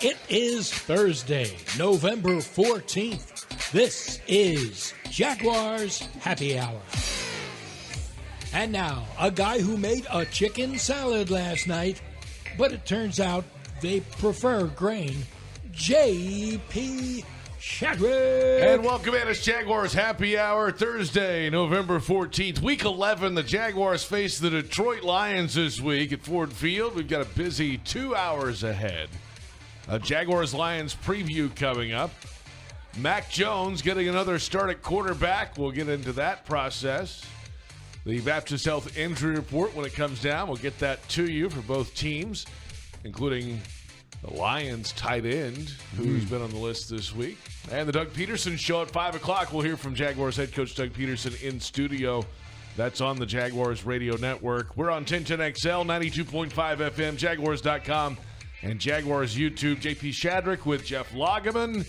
It is Thursday, November 14th. This is Jaguars Happy Hour. And now, a guy who made a chicken salad last night, but it turns out they prefer grain, J.P. Shadrick. And welcome in. It's Jaguars Happy Hour, Thursday, November 14th. Week 11, the Jaguars face the Detroit Lions this week at Ford Field. We've got a busy 2 hours ahead. A Jaguars-Lions preview coming up. Mac Jones getting another start at quarterback. We'll get into that process. The Baptist Health injury report when it comes down. We'll get that to you for both teams, including the Lions tight end, who's been on the list this week. And the Doug Pederson Show at 5 o'clock. We'll hear from Jaguars head coach Doug Pederson in studio. That's on the Jaguars Radio Network. We're on 1010XL, 92.5 FM, Jaguars.com, and Jaguars YouTube. JP Shadrick with Jeff Lageman.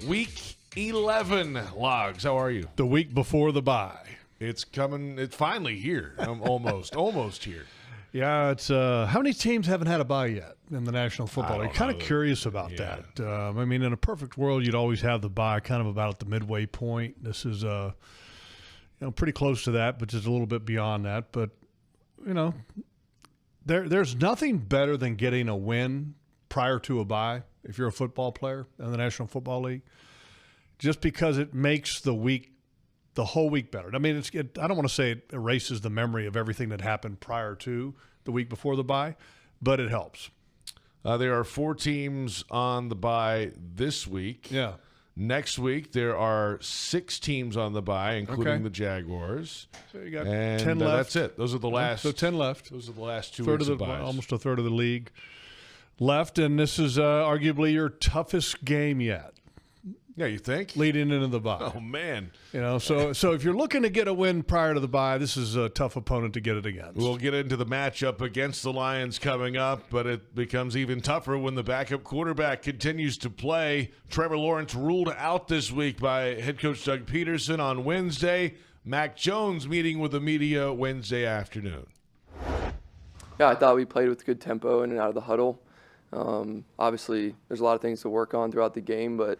Week 11, Logs. How are you? The week before the bye. It's coming. It's finally here. I'm almost here. Yeah, it's how many teams haven't had a bye yet in the National Football League? Kind of curious about that. I mean, in a perfect world, you'd always have the bye kind of about at the midway point. This is pretty close to that, but just a little bit beyond that. But there's nothing better than getting a win prior to a bye if you're a football player in the National Football League, just because it makes the whole week better. I mean, I don't want to say it erases the memory of everything that happened prior to the week before the bye, but it helps. There are 4 teams on the bye this week. Yeah. Next week, there are 6 teams on the bye, including the Jaguars. So you got 10 left. That's it. Those are the last. So 10 left. Those are the last 2 weeks of byes. Almost a third of the league left, and this is arguably your toughest game yet. Yeah, you think? Leading into the bye. Oh, man. So if you're looking to get a win prior to the bye, this is a tough opponent to get it against. We'll get into the matchup against the Lions coming up, but it becomes even tougher when the backup quarterback continues to play. Trevor Lawrence ruled out this week by head coach Doug Pederson on Wednesday. Mac Jones meeting with the media Wednesday afternoon. Yeah, I thought we played with good tempo in and out of the huddle. Obviously, there's a lot of things to work on throughout the game, but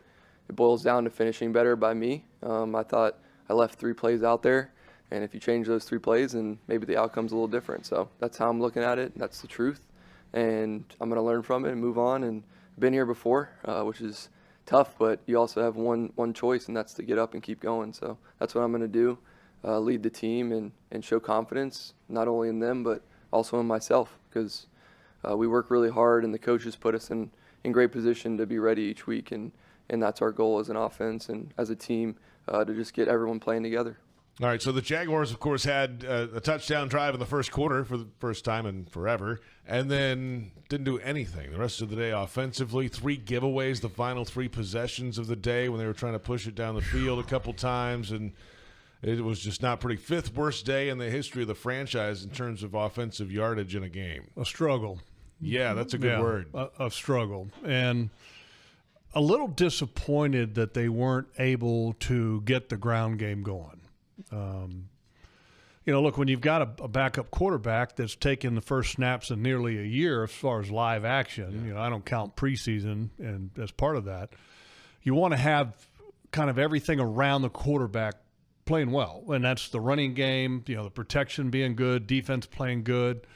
it boils down to finishing better by me. I thought I left 3 plays out there, and if you change those 3 plays, then maybe the outcome's a little different. So that's how I'm looking at it. That's the truth, and I'm going to learn from it and move on. And I've been here before, which is tough, but you also have one choice, and that's to get up and keep going. So that's what I'm going to do, lead the team and show confidence, not only in them but also in myself, because we work really hard, and the coaches put us in great position to be ready each week, and that's our goal as an offense and as a team, to just get everyone playing together. All right, so the Jaguars, of course, had a touchdown drive in the first quarter for the first time in forever, and then didn't do anything the rest of the day offensively. 3 giveaways the final 3 possessions of the day when they were trying to push it down the field a couple times, and it was just not pretty. 5th worst day in the history of the franchise in terms of offensive yardage in a game. A struggle. Yeah, that's a good word. A struggle. And a little disappointed that they weren't able to get the ground game going. Look, when you've got a backup quarterback that's taken the first snaps in nearly a year as far as live action, I don't count preseason and as part of that, you want to have kind of everything around the quarterback playing well. And that's the running game, the protection being good, defense playing good.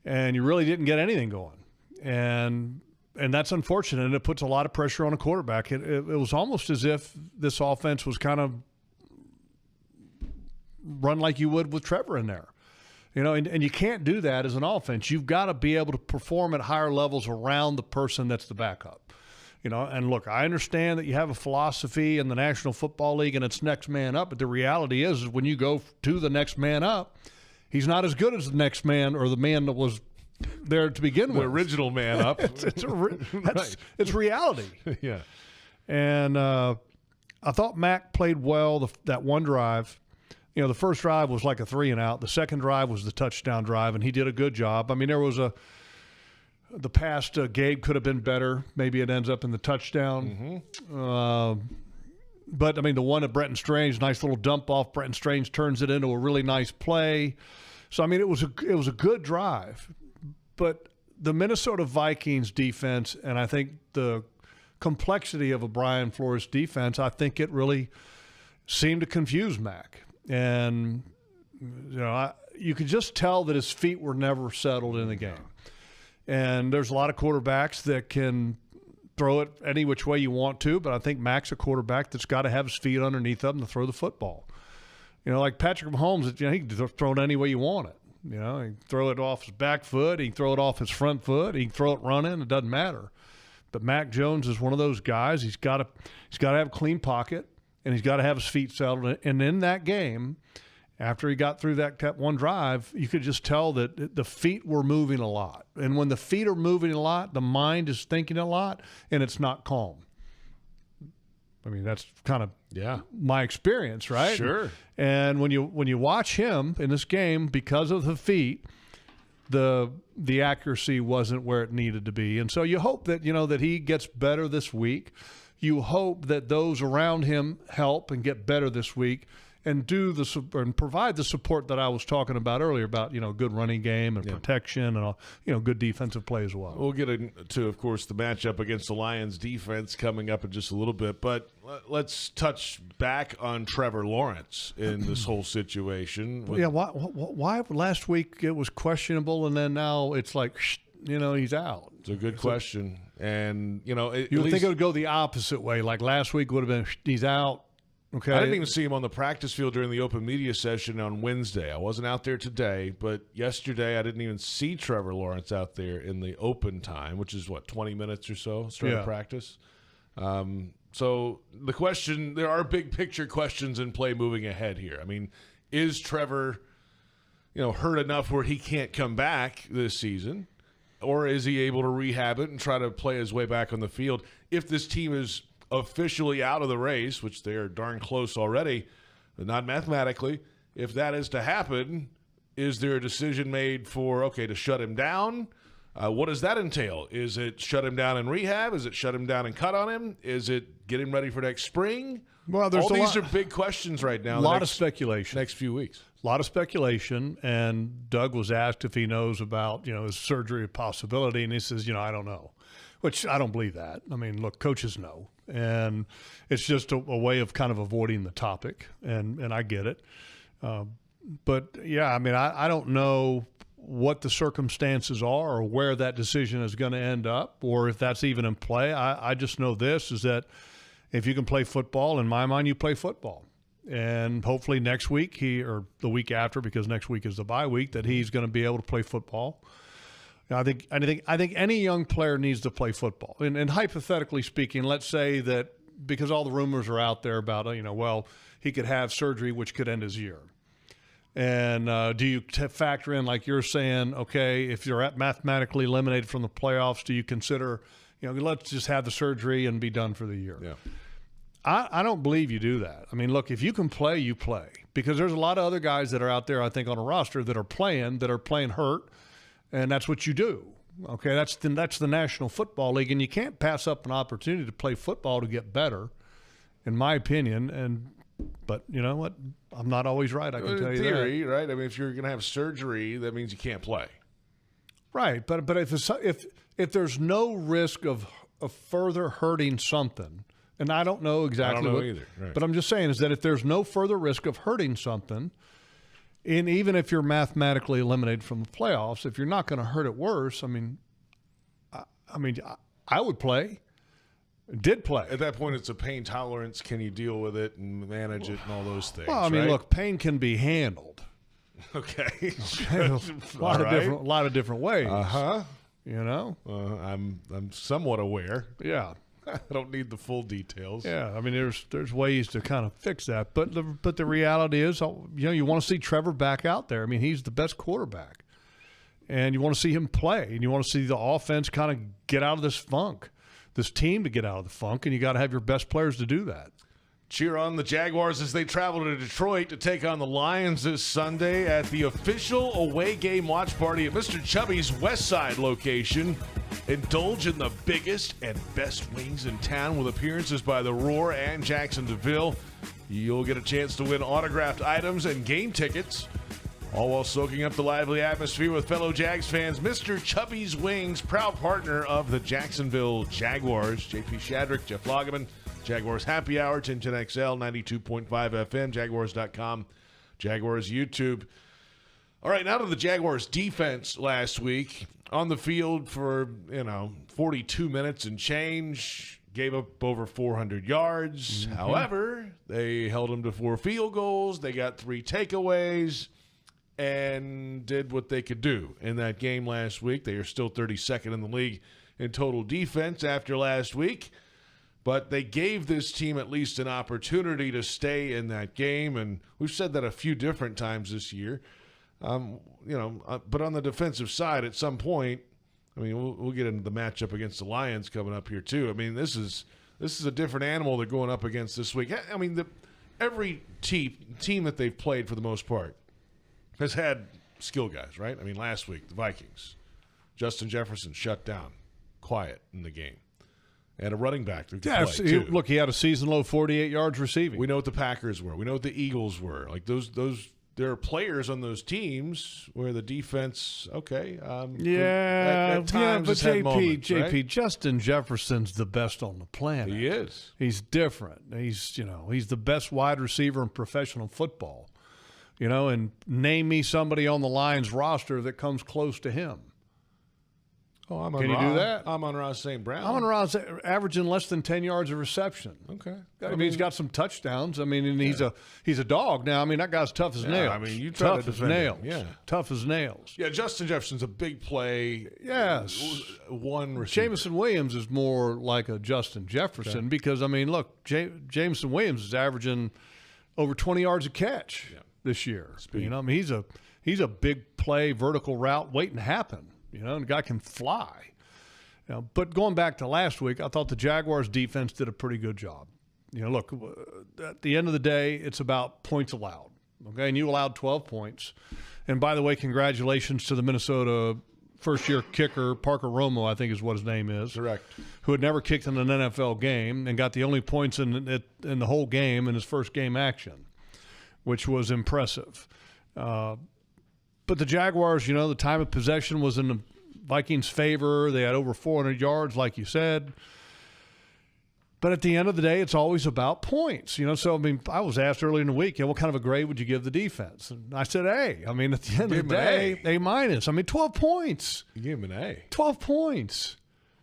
And you really didn't get anything going. And that's unfortunate, and it puts a lot of pressure on a quarterback. It was almost as if this offense was kind of run like you would with Trevor in there. And you can't do that as an offense. You've got to be able to perform at higher levels around the person that's the backup. And look, I understand that you have a philosophy in the National Football League and it's next man up, but the reality is when you go to the next man up, he's not as good as the next man or the man that was there to begin with. The original man up. It's reality. Yeah. And I thought Mac played well that one drive. The first drive was like a 3-and-out. The second drive was the touchdown drive, and he did a good job. I mean, there was the pass to Gabe could have been better. Maybe it ends up in the touchdown. But, I mean, the one at Brenton Strange, nice little dump off. Brenton Strange turns it into a really nice play. So, I mean, it was a good drive. But the Minnesota Vikings defense, and I think the complexity of a Brian Flores defense, I think it really seemed to confuse Mac. And, you could just tell that his feet were never settled in the game. And there's a lot of quarterbacks that can throw it any which way you want to, but I think Mac's a quarterback that's got to have his feet underneath him to throw the football. Like Patrick Mahomes, he can throw it any way you want it. He can throw it off his back foot, he can throw it off his front foot, he can throw it running, it doesn't matter. But Mac Jones is one of those guys. He's got to have a clean pocket, and he's got to have his feet settled. And in that game, after he got through that one drive, you could just tell that the feet were moving a lot. And when the feet are moving a lot, the mind is thinking a lot, and it's not calm. I mean, that's kind of my experience, right? Sure. And when you watch him in this game, because of the feet, the accuracy wasn't where it needed to be. And so you hope that, that he gets better this week. You hope that those around him help and get better this week and and provide the support that I was talking about earlier about, good running game and protection and all, good defensive play as well. We'll get into, of course, the matchup against the Lions defense coming up in just a little bit, but let's touch back on Trevor Lawrence in this whole situation. Why last week it was questionable and then now it's like, he's out? It's a good question. And, you would think it would go the opposite way. Like last week would have been, he's out. Okay. I didn't even see him on the practice field during the open media session on Wednesday. I wasn't out there today, but yesterday I didn't even see Trevor Lawrence out there in the open time, which is 20 minutes or so straight of practice. So the question, there are big picture questions in play moving ahead here. I mean, is Trevor, hurt enough where he can't come back this season, or is he able to rehab it and try to play his way back on the field? If this team is officially out of the race, which they are darn close already, but not mathematically, if that is to happen, is there a decision made to shut him down? What does that entail? Is it shut him down in rehab? Is it shut him down and cut on him? Is it get him ready for next spring? Well, these are big questions right now. A lot of speculation. Next few weeks. A lot of speculation, and Doug was asked if he knows about, his surgery possibility, and he says, I don't know, which I don't believe that. I mean, look, coaches know. And it's just a way of kind of avoiding the topic, and I get it. But, I don't know what the circumstances are or where that decision is going to end up or if that's even in play. I just know this is that if you can play football, in my mind, you play football. And hopefully next week or the week after, because next week is the bye week, that he's going to be able to play football. I think any young player needs to play football. And hypothetically speaking, let's say that because all the rumors are out there about, he could have surgery which could end his year. And do you factor in, like you're saying, okay, if you're mathematically eliminated from the playoffs, do you consider, let's just have the surgery and be done for the year? Yeah. I don't believe you do that. I mean, look, if you can play, you play. Because there's a lot of other guys that are out there, I think, on a roster that are playing hurt. And that's what you do. Okay, that's the National Football League, and you can't pass up an opportunity to play football to get better, in my opinion. But you know what? I'm not always right. I can tell you that. In theory, right? I mean, if you're going to have surgery, that means you can't play. Right, but if there's no risk of further hurting something, and I don't know exactly. I don't know either. Right. But I'm just saying is that if there's no further risk of hurting something. And even if you're mathematically eliminated from the playoffs, if you're not going to hurt it worse, I would play. Did play. At that point, it's a pain tolerance. Can you deal with it and manage it and all those things? Well, look, pain can be handled. Okay. A lot of different ways. Uh-huh. I'm somewhat aware. Yeah. I don't need the full details. Yeah, I mean, there's ways to kind of fix that, but the reality is, you want to see Trevor back out there. I mean, he's the best quarterback, and you want to see him play, and you want to see the offense kind of get out of this funk, this team to get out of the funk, and you got to have your best players to do that. Cheer on the Jaguars as they travel to Detroit to take on the Lions this Sunday at the official away game watch party at Mr. Chubby's West Side location. Indulge in the biggest and best wings in town with appearances by the Roar and Jacksonville. You'll get a chance to win autographed items and game tickets. All while soaking up the lively atmosphere with fellow Jags fans, Mr. Chubby's Wings, proud partner of the Jacksonville Jaguars. JP Shadrick, Jeff Lageman, Jaguars Happy Hour, 1010XL, 92.5 FM, Jaguars.com, Jaguars YouTube. All right, now to the Jaguars defense last week. On the field for, 42 minutes and change. Gave up over 400 yards. Mm-hmm. However, they held them to 4 field goals. They got 3 takeaways and did what they could do in that game last week. They are still 32nd in the league in total defense after last week. But they gave this team at least an opportunity to stay in that game. And we've said that a few different times this year. But on the defensive side, at some point, we'll get into the matchup against the Lions coming up here too. This is a different animal they're going up against this week. Every team that they've played for the most part has had skill guys, right? Last week the Vikings, Justin Jefferson shut down, quiet in the game, and a running back that could play too. Look, he had a season low 48 yards receiving. We know what the Packers were. We know what the Eagles were. Like those. There are players on those teams where the defense, at times but moments, JP, right? Justin Jefferson's the best on the planet. He is. He's different. He's the best wide receiver in professional football. And name me somebody on the Lions roster that comes close to him. Oh, I'm on. Can you do that? I'm on Ross St. Brown. I'm on Ross, averaging less than 10 yards of reception. Okay. He's got some touchdowns. And he's a dog now. That guy's tough as nails. You try tough to as defend nails. him. Yeah. Tough as nails. Yeah, Justin Jefferson's a big play. Yes. One receiver. Jameson Williams is more like a Justin Jefferson because, look, Jameson Williams is averaging over 20 yards a catch this year. Speed. He's a big play, vertical route waiting to happen. And the guy can fly. But going back to last week, I thought the Jaguars defense did a pretty good job. Look, at the end of the day, it's about points allowed. Okay, and you allowed 12 points. And by the way, congratulations to the Minnesota first-year kicker, Parker Romo, I think is what his name is. Correct. Who had never kicked in an NFL game and got the only points in the whole game in his first game action, which was impressive. But the Jaguars, the time of possession was in the Vikings' favor. They had over 400 yards, like you said. But at the end of the day, it's always about points. So, I was asked earlier in the week, what kind of a grade would you give the defense? And I said A. At the end of the day, A minus. 12 points. You gave him an A. 12 points.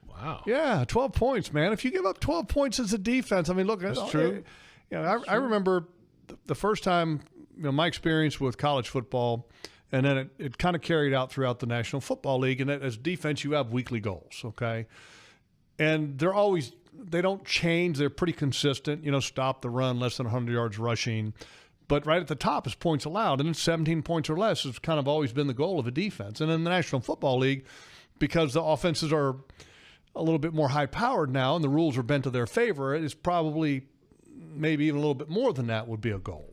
Wow. Yeah, 12 points, man. If you give up 12 points as a defense, look. That's true. I remember the first time, my experience with college football. And then it kind of carried out throughout the National Football League. And as defense, you have weekly goals, okay? And they don't change. They're pretty consistent. Stop the run, less than 100 yards rushing. But right at the top is points allowed. And then 17 points or less has kind of always been the goal of a defense. And in the National Football League, because the offenses are a little bit more high-powered now and the rules are bent to their favor, it's probably maybe even a little bit more than that would be a goal.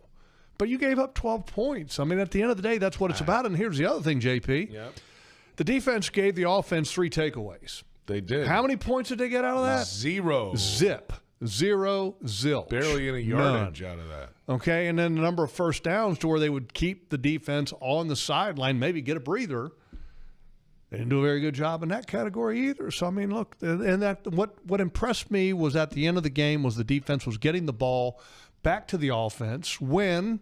But you gave up 12 points. At the end of the day, that's what it's about. And here's the other thing, JP. Yep. The defense gave the offense 3 takeaways. They did. How many points did they get out of that? 0. Zip. 0, zilch. Barely any yardage out of that. Okay, and then the number of first downs to where they would keep the defense on the sideline, maybe get a breather. They didn't do a very good job in that category either. So, look, and that what impressed me was at the end of the game was the defense was getting the ball back to the offense when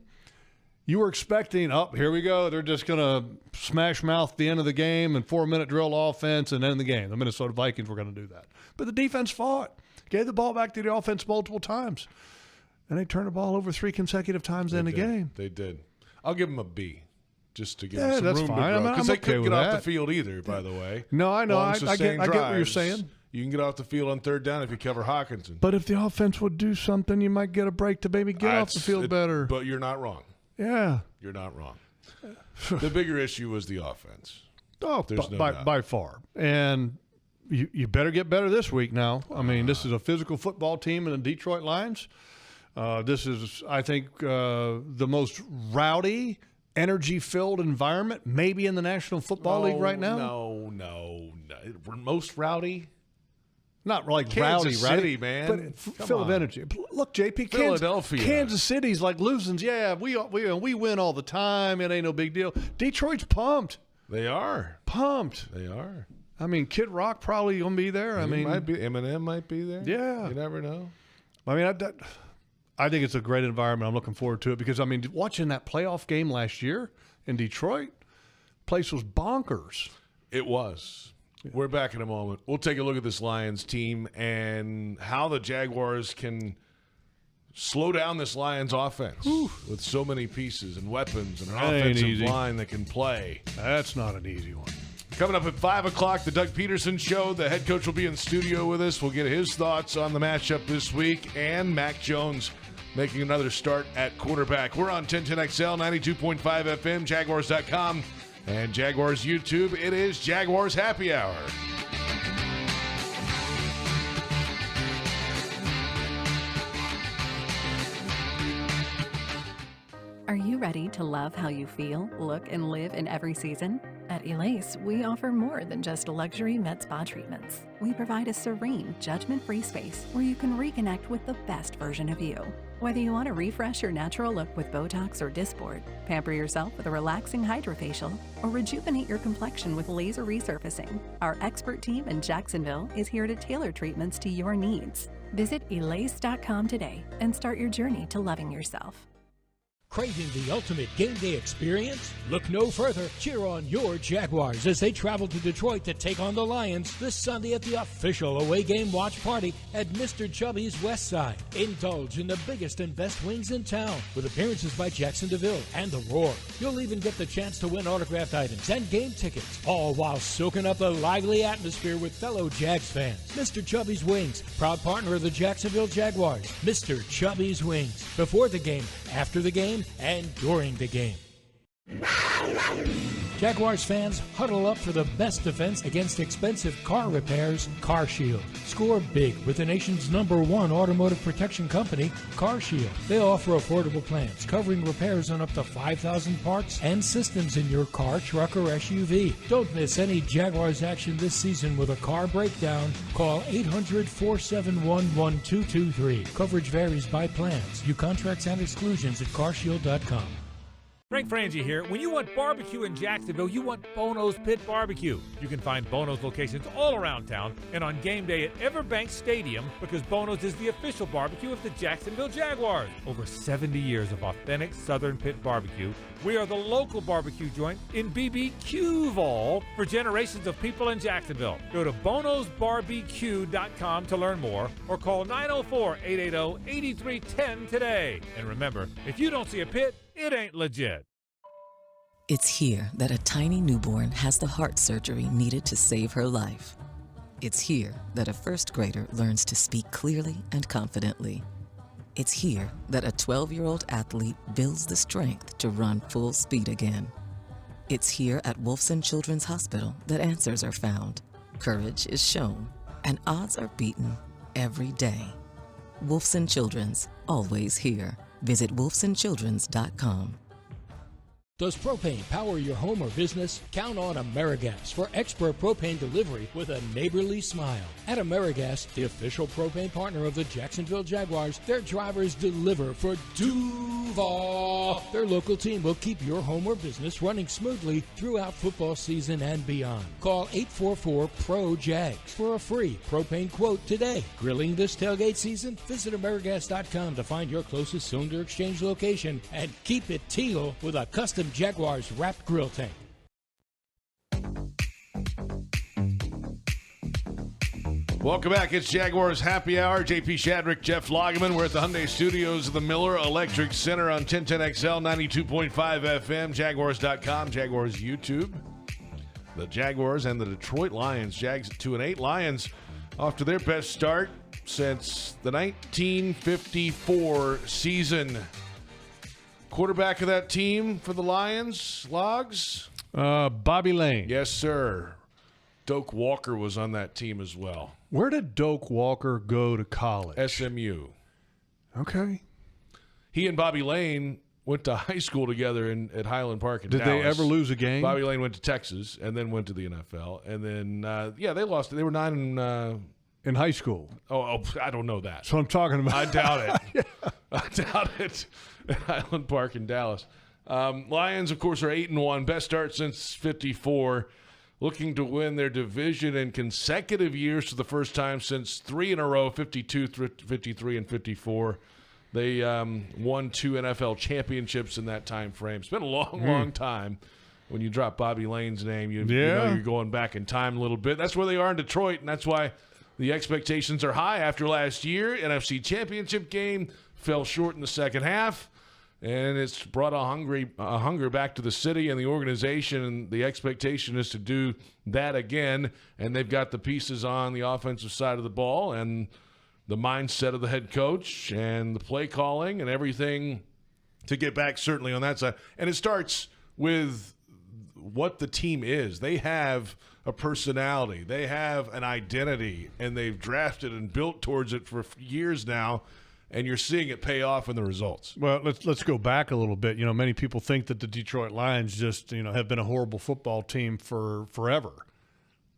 you were expecting, here we go, they're just going to smash mouth the end of the game and 4-minute drill offense and end the game. The Minnesota Vikings were going to do that. But the defense fought, gave the ball back to the offense multiple times. And they turned the ball over 3 consecutive times in the game. They did. I'll give them a B just to give them some that's room fine. to grow. Because they couldn't get off the that. field either, by the way. No, I know. I get what you're drives. saying. You can get off the field on 3rd down if you cover Hawkinson. But if the offense would do something, you might get a break to maybe get off the field better. But you're not wrong. Yeah. You're not wrong. The bigger issue was the offense. Oh, by far. And you better get better this week now. This is a physical football team in the Detroit Lions. This is, I think, the most rowdy, energy-filled environment maybe in the National Football League right now. No. Most rowdy? Not like Kansas rowdy, City, man. but full of energy. Look, JP, Philadelphia. Kansas City's like losing. Yeah, we win all the time. It ain't no big deal. Detroit's pumped. They are. Pumped. They are. I mean, Kid Rock probably going to be there. Eminem might be there. Yeah. You never know. I mean, I think it's a great environment. I'm looking forward to it because, I mean, watching that playoff game last year in Detroit, place was bonkers. It was. Yeah. We're back in a moment. We'll take a look at this Lions team and how the Jaguars can slow down this Lions offense with so many pieces and weapons and an offensive line that can play. That's not an easy one. Coming up at 5 o'clock, the Doug Pederson Show. The head coach will be in studio with us. We'll get his thoughts on the matchup this week. And Mac Jones making another start at quarterback. We're on 1010XL, 92.5 FM, Jaguars.com, and Jaguars YouTube. It is Jaguars Happy Hour. Are you ready to love how you feel, look, and live in every season? At Elace, we offer more than just luxury med spa treatments. We provide a serene, judgment-free space where you can reconnect with the best version of you. Whether you want to refresh your natural look with Botox or Dysport, pamper yourself with a relaxing hydrofacial, or rejuvenate your complexion with laser resurfacing, our expert team in Jacksonville is here to tailor treatments to your needs. Visit Elace.com today and start your journey to loving yourself. Craving the ultimate game day experience? Look no further. Cheer on your Jaguars as they travel to Detroit to take on the Lions this Sunday at the official away game watch party at Mr. Chubby's West Side. Indulge in the biggest and best wings in town with appearances by Jackson DeVille and The Roar. You'll even get the chance to win autographed items and game tickets, all while soaking up the lively atmosphere with fellow Jags fans. Mr. Chubby's Wings, proud partner of the Jacksonville Jaguars. Mr. Chubby's Wings, before the game, after the game, and during the game. Jaguars fans, huddle up for the best defense against expensive car repairs, CarShield. Score big with the nation's #1 automotive protection company, CarShield. They offer affordable plans covering repairs on up to 5,000 parts and systems in your car, truck, or SUV. Don't miss any Jaguars action this season with a car breakdown. Call 800-471-1223. Coverage varies by plans. View contracts and exclusions at carshield.com. Frank Frangie here. When you want barbecue in Jacksonville, you want Bono's Pit Barbecue. You can find Bono's locations all around town and on game day at Everbank Stadium because Bono's is the official barbecue of the Jacksonville Jaguars. Over 70 years of authentic Southern Pit Barbecue. We are the local barbecue joint in BBQval for generations of people in Jacksonville. Go to bonosbarbecue.com to learn more or call 904-880-8310 today. And remember, if you don't see a pit, it ain't legit. It's here that a tiny newborn has the heart surgery needed to save her life. It's here that a first grader learns to speak clearly and confidently. It's here that a 12-year-old athlete builds the strength to run full speed again. It's here at Wolfson Children's Hospital that answers are found, courage is shown, and odds are beaten every day. Wolfson Children's, always here. Visit wolfsonchildrens.com. Does propane power your home or business? Count on AmeriGas for expert propane delivery with a neighborly smile. At AmeriGas, the official propane partner of the Jacksonville Jaguars, their drivers deliver for Duval. Their local team will keep your home or business running smoothly throughout football season and beyond. Call 844-PRO-JAGS for a free propane quote today. Grilling this tailgate season? Visit AmeriGas.com to find your closest cylinder exchange location and keep it teal with a custom Jaguars wrapped grill tank. Welcome back. It's Jaguars Happy Hour. JP Shadrick, Jeff Lageman. We're at the Hyundai Studios of the Miller Electric Center on 1010XL, 92.5 FM, Jaguars.com, Jaguars YouTube. The Jaguars and the Detroit Lions. Jags at 2-8. Lions off to their best start since the 1954 season. Quarterback of that team for the Lions, Logs? Bobby Lane. Yes, sir. Doak Walker was on that team as well. Where did Doak Walker go to college? SMU. Okay. He and Bobby Lane went to high school together at Highland Park in Dallas. Did they ever lose a game? Bobby Lane went to Texas and then went to the NFL. And then, they lost. They were 9-4 in high school. Oh, I don't know that. That's what I'm talking about. I doubt it. I doubt it. At Highland Park in Dallas. Lions, of course, are 8-1. Best start since 54. Looking to win their division in consecutive years for the first time since 3 in a row, 52, 53, and 54. They won 2 NFL championships in that time frame. It's been a long, long time. When you drop Bobby Lane's name, you know you're going back in time a little bit. That's where they are in Detroit, and that's why the expectations are high after last year. NFC Championship game fell short in the second half, and it's brought a hunger back to the city and the organization, and the expectation is to do that again. And they've got the pieces on the offensive side of the ball and the mindset of the head coach and the play calling and everything to get back certainly on that side. And it starts with what the team is. They have a personality. They have an identity, and they've drafted and built towards it for years now, and you're seeing it pay off in the results. Well, let's go back a little bit. You know, many people think that the Detroit Lions just, have been a horrible football team for forever.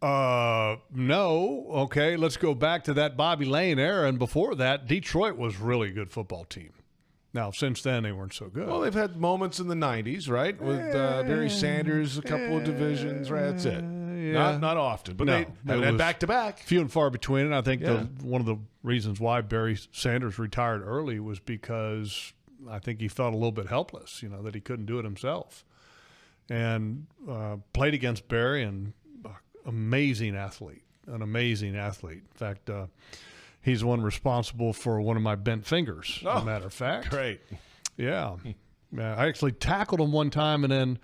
No. Okay, let's go back to that Bobby Lane era, and before that, Detroit was really a good football team. Now, since then, they weren't so good. Well, they've had moments in the 90s, right? With Barry Sanders, a couple of divisions, right? That's it. Yeah. Not often, but No, they haven't had back-to-back. Few and far between, and I think one of the reasons why Barry Sanders retired early was because I think he felt a little bit helpless, that he couldn't do it himself. And played against Barry, and an amazing athlete. In fact, he's the one responsible for one of my bent fingers, as a matter of fact. Great. Yeah. I actually tackled him one time, and then,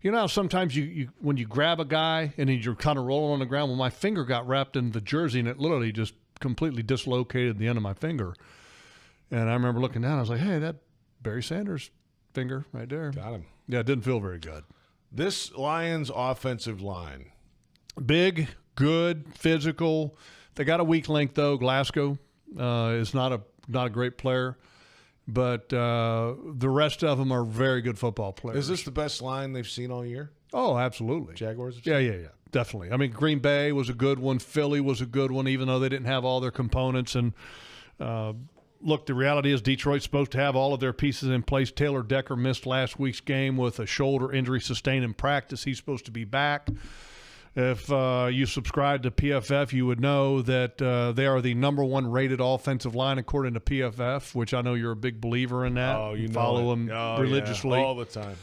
how sometimes you when you grab a guy and you're kind of rolling on the ground, well, my finger got wrapped in the jersey, and it literally just completely dislocated the end of my finger. And I remember looking down, I was like, hey, that Barry Sanders finger right there. Got him. Yeah, it didn't feel very good. This Lions offensive line. Big, good, physical. They got a weak link, though. Glasgow is not a great player, but the rest of them are very good football players. Is this the best line they've seen all year? Oh, absolutely. Jaguars? Yeah, definitely. I mean, Green Bay was a good one. Philly was a good one, even though they didn't have all their components. And look, the reality is Detroit's supposed to have all of their pieces in place. Taylor Decker missed last week's game with a shoulder injury sustained in practice. He's supposed to be back. If you subscribe to PFF, you would know that they are the number 1 rated offensive line according to PFF, which I know you're a big believer in that. Oh, you follow them religiously. Yeah. All the time.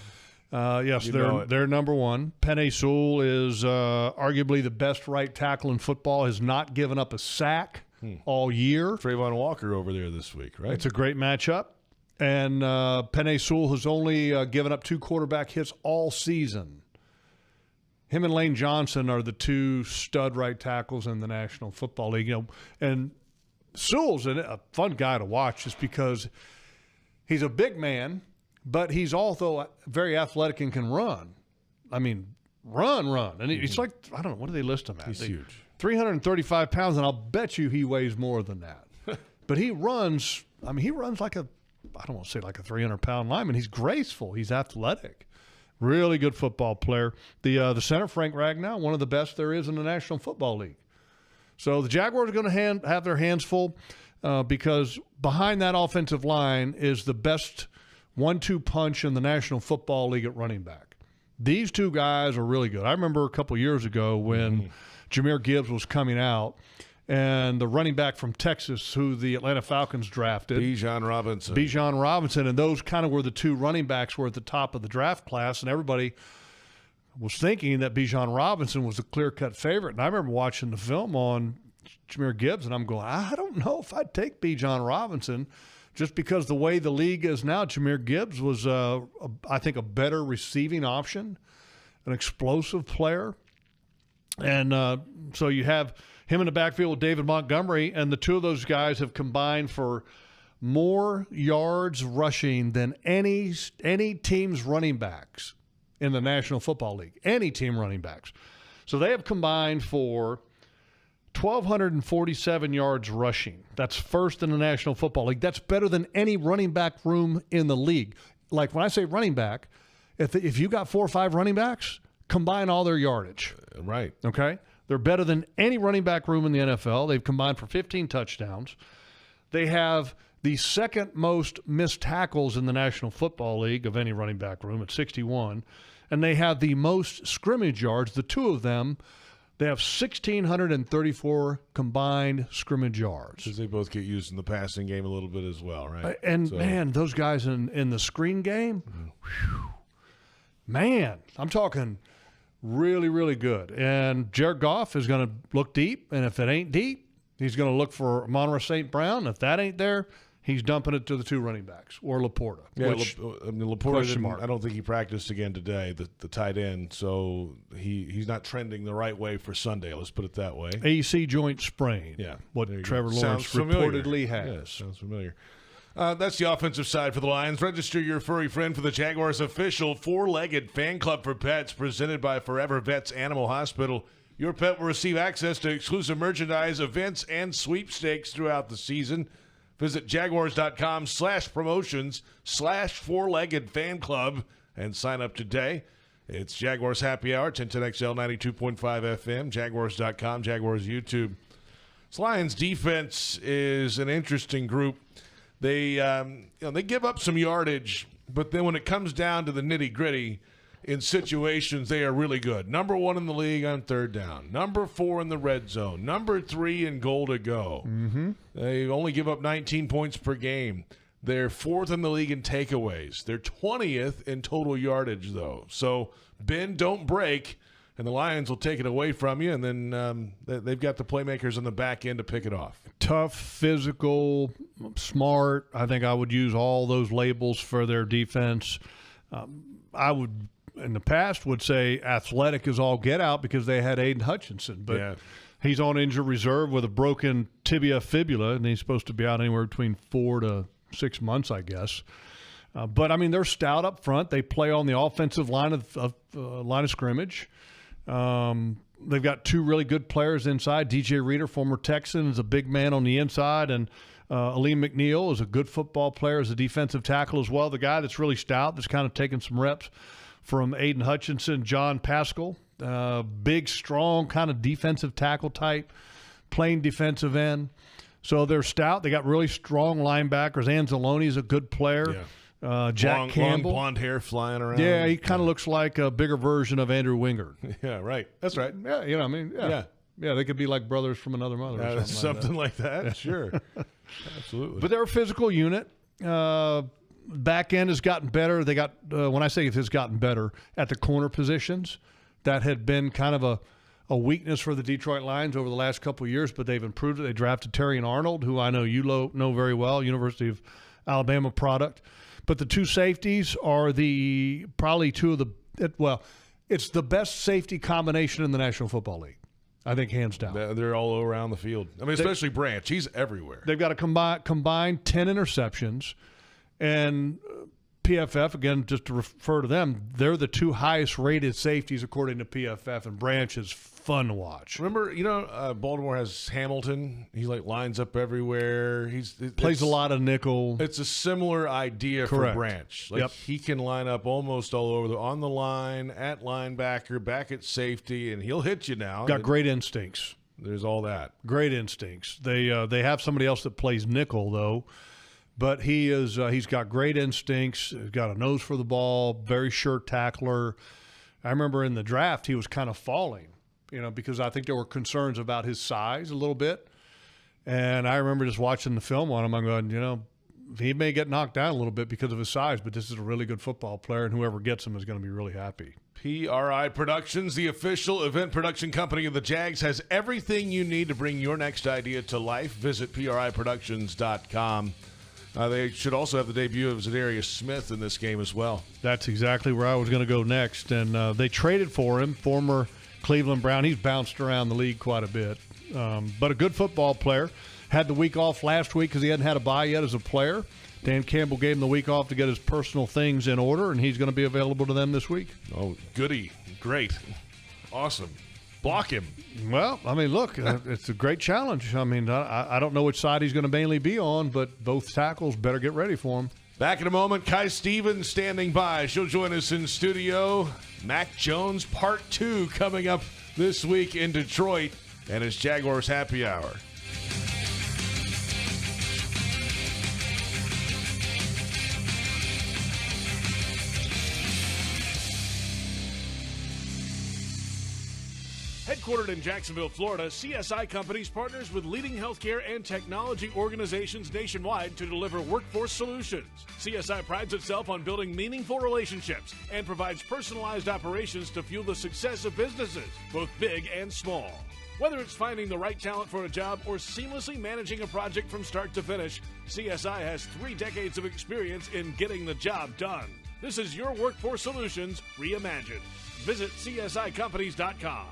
Yes, they're number 1. Penei Sewell is arguably the best right tackle in football, has not given up a sack all year. Trayvon Walker over there this week, right? It's a great matchup. And Penei Sewell has only given up 2 quarterback hits all season. Him and Lane Johnson are the 2 stud right tackles in the National Football League. And Sewell's a fun guy to watch just because he's a big man, but he's also very athletic and can run. I mean, run. And he's like, I don't know, what do they list him at? He's huge. 335 pounds, and I'll bet you he weighs more than that. But he runs like I don't want to say like a 300-pound lineman. He's graceful. He's athletic. Really good football player. The center, Frank Ragnow, one of the best there is in the National Football League. So the Jaguars are going to have their hands full because behind that offensive line is the best 1-2 punch in the National Football League at running back. These 2 guys are really good. I remember a couple years ago when Jahmyr Gibbs was coming out, and the running back from Texas who the Atlanta Falcons drafted. Bijan Robinson, and those kind of were the 2 running backs were at the top of the draft class, and everybody was thinking that Bijan Robinson was the clear-cut favorite. And I remember watching the film on Jahmyr Gibbs, and I'm going, I don't know if I'd take Bijan Robinson just because the way the league is now. Jahmyr Gibbs was, I think, a better receiving option, an explosive player. And so you have him in the backfield with David Montgomery, and the 2 of those guys have combined for more yards rushing than any team's running backs in the National Football League. Any team running backs. So they have combined for 1,247 yards rushing. That's first in the National Football League. That's better than any running back room in the league. Like when I say running back, if you got 4 or 5 running backs, combine all their yardage. Right. Okay? They're better than any running back room in the NFL. They've combined for 15 touchdowns. They have the second most missed tackles in the National Football League of any running back room at 61. And they have the most scrimmage yards, the two of them. They have 1,634 combined scrimmage yards. Because they both get used in the passing game a little bit as well, right? Man, those guys in the screen game, whew, man, I'm talking really, really good. And Jared Goff is going to look deep, and if it ain't deep, he's going to look for Amon-Ra St. Brown. If that ain't there, he's dumping it to the two running backs or Laporta. Yeah, Laporta, I don't think he practiced again today, the tight end, so he's not trending the right way for Sunday. Let's put it that way. AC joint sprain. Yeah. What Trevor Lawrence reportedly has. Yeah, sounds familiar. That's the offensive side for the Lions. Register your furry friend for the Jaguars' official four-legged fan club for pets presented by Forever Vets Animal Hospital. Your pet will receive access to exclusive merchandise, events, and sweepstakes throughout the season. Visit jaguars.com/promotions/four-legged fan club and sign up today. It's Jaguars Happy Hour, 1010XL 92.5 FM, jaguars.com, Jaguars YouTube. This Lions defense is an interesting group. They they give up some yardage, but then when it comes down to the nitty-gritty, in situations, they are really good. Number 1 in the league on third down. Number 4 in the red zone. Number 3 in goal to go. Mm-hmm. They only give up 19 points per game. They're 4th in the league in takeaways. They're 20th in total yardage, though. So bend, don't break, and the Lions will take it away from you, and then they've got the playmakers on the back end to pick it off. Tough, physical, smart. I think I would use all those labels for their defense. I would, in the past, would say athletic is all get out because they had Aiden Hutchinson. But he's on injured reserve with a broken tibia fibula, and he's supposed to be out anywhere between 4 to 6 months, I guess. But, I mean, they're stout up front. They play on the offensive line of scrimmage. They've got 2 really good players inside. DJ Reader, former Texan, is a big man on the inside, and Aleem McNeil is a good football player as a defensive tackle as well. The guy that's really stout, that's kind of taken some reps from Aiden Hutchinson, John Pascal, big, strong, kind of defensive tackle type, playing defensive end. So they're stout. They got really strong linebackers. Anzalone is a good player. Yeah. Jack Campbell. Long blonde hair flying around. Yeah, he kind of looks like a bigger version of Andrew Wingard. Yeah, right. That's right. Yeah, you know what I mean? Yeah. Yeah, they could be like brothers from another mother or something like that. Sure. Absolutely. But they're a physical unit. Back end has gotten better. They got, when I say it has gotten better, at the corner positions, that had been kind of a weakness for the Detroit Lions over the last couple of years, but they've improved it. They drafted Terrion Arnold, who I know you know very well, University of Alabama product. But the 2 safeties are probably 2 of the it's the best safety combination in the National Football League, I think, hands down. They're all around the field. I mean, especially Branch. He's everywhere. They've got a combined 10 interceptions. And PFF, again, just to refer to them, they're the 2 highest rated safeties according to PFF, and Branch is fun to watch. Remember, Baltimore has Hamilton. He lines up everywhere. Plays a lot of nickel. It's a similar idea Correct. for Branch. He can line up almost all over, on the line, at linebacker, back at safety, and he'll hit you now. Got great instincts. There's all that. Great instincts. They have somebody else that plays nickel, though. But he's got great instincts, he's got a nose for the ball, very sure tackler. I remember in the draft he was kind of falling, because I think there were concerns about his size a little bit. And I remember just watching the film on him, I'm going, he may get knocked down a little bit because of his size, but this is a really good football player, and whoever gets him is going to be really happy. PRI Productions, the official event production company of the Jags, has everything you need to bring your next idea to life. Visit PRIProductions.com. They should also have the debut of Zadarius Smith in this game as well. That's exactly where I was going to go next. And they traded for him, former Cleveland Brown. He's bounced around the league quite a bit. But a good football player. Had the week off last week because he hadn't had a bye yet as a player. Dan Campbell gave him the week off to get his personal things in order, and he's going to be available to them this week. Oh, goody. Great. Awesome. Block him. Well, I mean, look, it's a great challenge. I mean, I don't know which side he's going to mainly be on, but both tackles better get ready for him. Back in a moment, Kai Stevens standing by. She'll join us in studio. Mac Jones Part 2 coming up this week in Detroit, and it's Jaguars Happy Hour. Headquartered in Jacksonville, Florida, CSI Companies partners with leading healthcare and technology organizations nationwide to deliver workforce solutions. CSI prides itself on building meaningful relationships and provides personalized operations to fuel the success of businesses, both big and small. Whether it's finding the right talent for a job or seamlessly managing a project from start to finish, CSI has 3 decades of experience in getting the job done. This is your workforce solutions reimagined. Visit CSICompanies.com.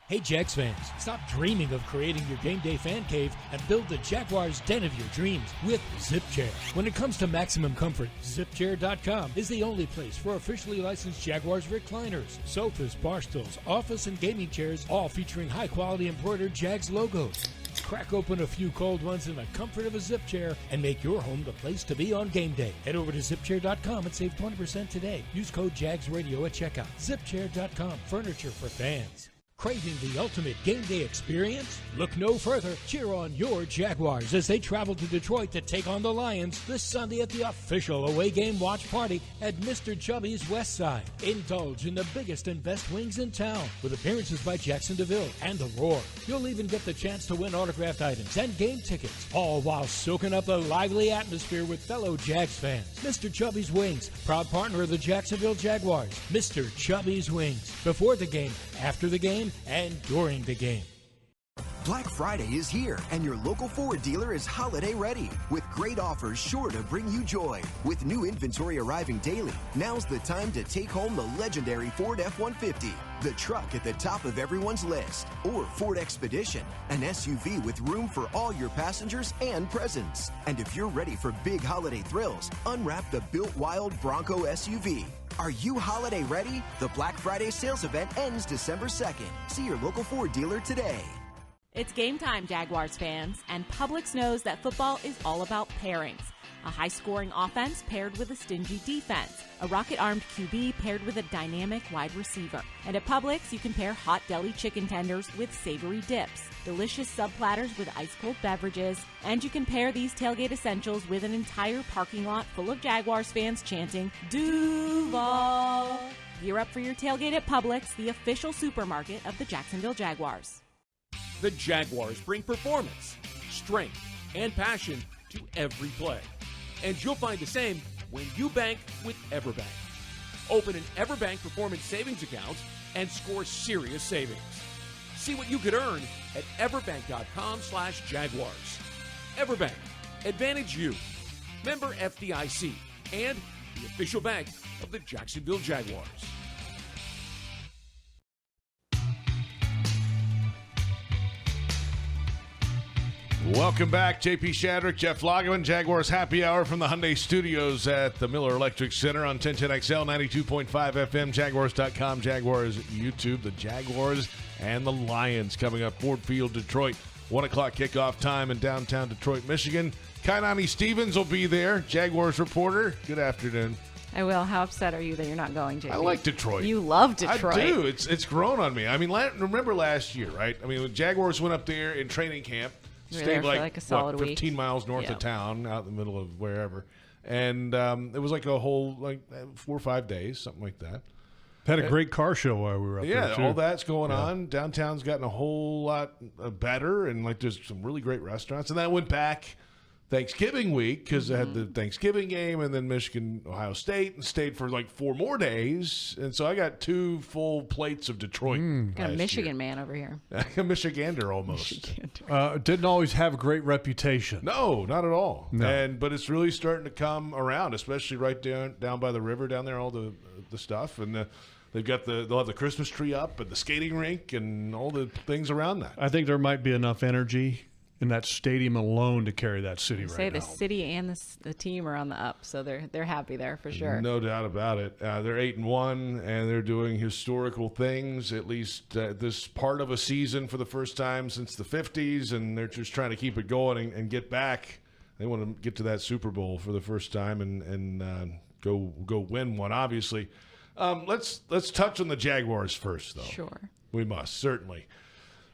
Hey, Jags fans, stop dreaming of creating your game day fan cave and build the Jaguars den of your dreams with ZipChair. When it comes to maximum comfort, ZipChair.com is the only place for officially licensed Jaguars recliners, sofas, bar stools, office and gaming chairs, all featuring high-quality embroidered Jags logos. Crack open a few cold ones in the comfort of a ZipChair and make your home the place to be on game day. Head over to ZipChair.com and save 20% today. Use code JagsRadio at checkout. ZipChair.com, furniture for fans. Craving the ultimate game day experience? Look no further. Cheer on your Jaguars as they travel to Detroit to take on the Lions this Sunday at the official away game watch party at Mr. Chubby's West Side. Indulge in the biggest and best wings in town with appearances by Jackson DeVille and The Roar. You'll even get the chance to win autographed items and game tickets, all while soaking up the lively atmosphere with fellow Jags fans. Mr. Chubby's Wings, proud partner of the Jacksonville Jaguars. Mr. Chubby's Wings, before the game, after the game, and during the game. Black Friday is here, and your local Ford dealer is holiday ready with great offers sure to bring you joy. With new inventory arriving daily, now's the time to take home the legendary Ford F-150, the truck at the top of everyone's list, or Ford Expedition, an SUV with room for all your passengers and presents. And if you're ready for big holiday thrills, unwrap the Built Wild Bronco SUV. Are you holiday ready? The Black Friday sales event ends December 2nd. See your local Ford dealer today. It's game time, Jaguars fans, and Publix knows that football is all about pairings. A high-scoring offense paired with a stingy defense, a rocket-armed QB paired with a dynamic wide receiver. And at Publix, you can pair hot deli chicken tenders with savory dips, delicious sub-platters with ice-cold beverages, and you can pair these tailgate essentials with an entire parking lot full of Jaguars fans chanting, Duval! Gear up for your tailgate at Publix, the official supermarket of the Jacksonville Jaguars. The Jaguars bring performance, strength, and passion to every play. And you'll find the same when you bank with EverBank. Open an EverBank Performance Savings account and score serious savings. See what you could earn at everbank.com/Jaguars. EverBank, advantage you. Member FDIC and the official bank of the Jacksonville Jaguars. Welcome back, JP Shadrick, Jeff Lageman, Jaguars Happy Hour from the Hyundai Studios at the Miller Electric Center on 1010XL, 92.5 FM, Jaguars.com, Jaguars YouTube, the Jaguars and the Lions coming up, Ford Field, Detroit, 1 o'clock kickoff time in downtown Detroit, Michigan. Kainani Stevens will be there, Jaguars reporter. Good afternoon. I will. How upset are you that you're not going, JP? I like Detroit. You love Detroit. I do. It's grown on me. I mean, remember last year, right? I mean, when Jaguars went up there in training camp, stayed like a solid 15 week. miles north of town, out in the middle of wherever. And it was like a whole 4 or 5 days, something like that. Had a great car show while we were up there, too. Yeah, all that's going on. Downtown's gotten a whole lot better, and there's some really great restaurants. And then I went back Thanksgiving week because I had the Thanksgiving game and then Michigan, Ohio State, and stayed for 4 more days. And so I got 2 full plates of Detroit. Got a Michigan man over here. A Michigander almost. Didn't always have a great reputation. No, not at all. No. But it's really starting to come around, especially right down by the river down there, all the stuff. And they'll have the Christmas tree up and the skating rink and all the things around that. I think there might be enough energy in that stadium alone to carry that city right now. Say the city and the team are on the up, so they're happy there for sure. No doubt about it. They're 8-1, and they're doing historical things. At least this part of a season for the first time since the '50s, and they're just trying to keep it going and get back. They want to get to that Super Bowl for the first time and go win one. Obviously, let's touch on the Jaguars first, though. Sure. We must, certainly.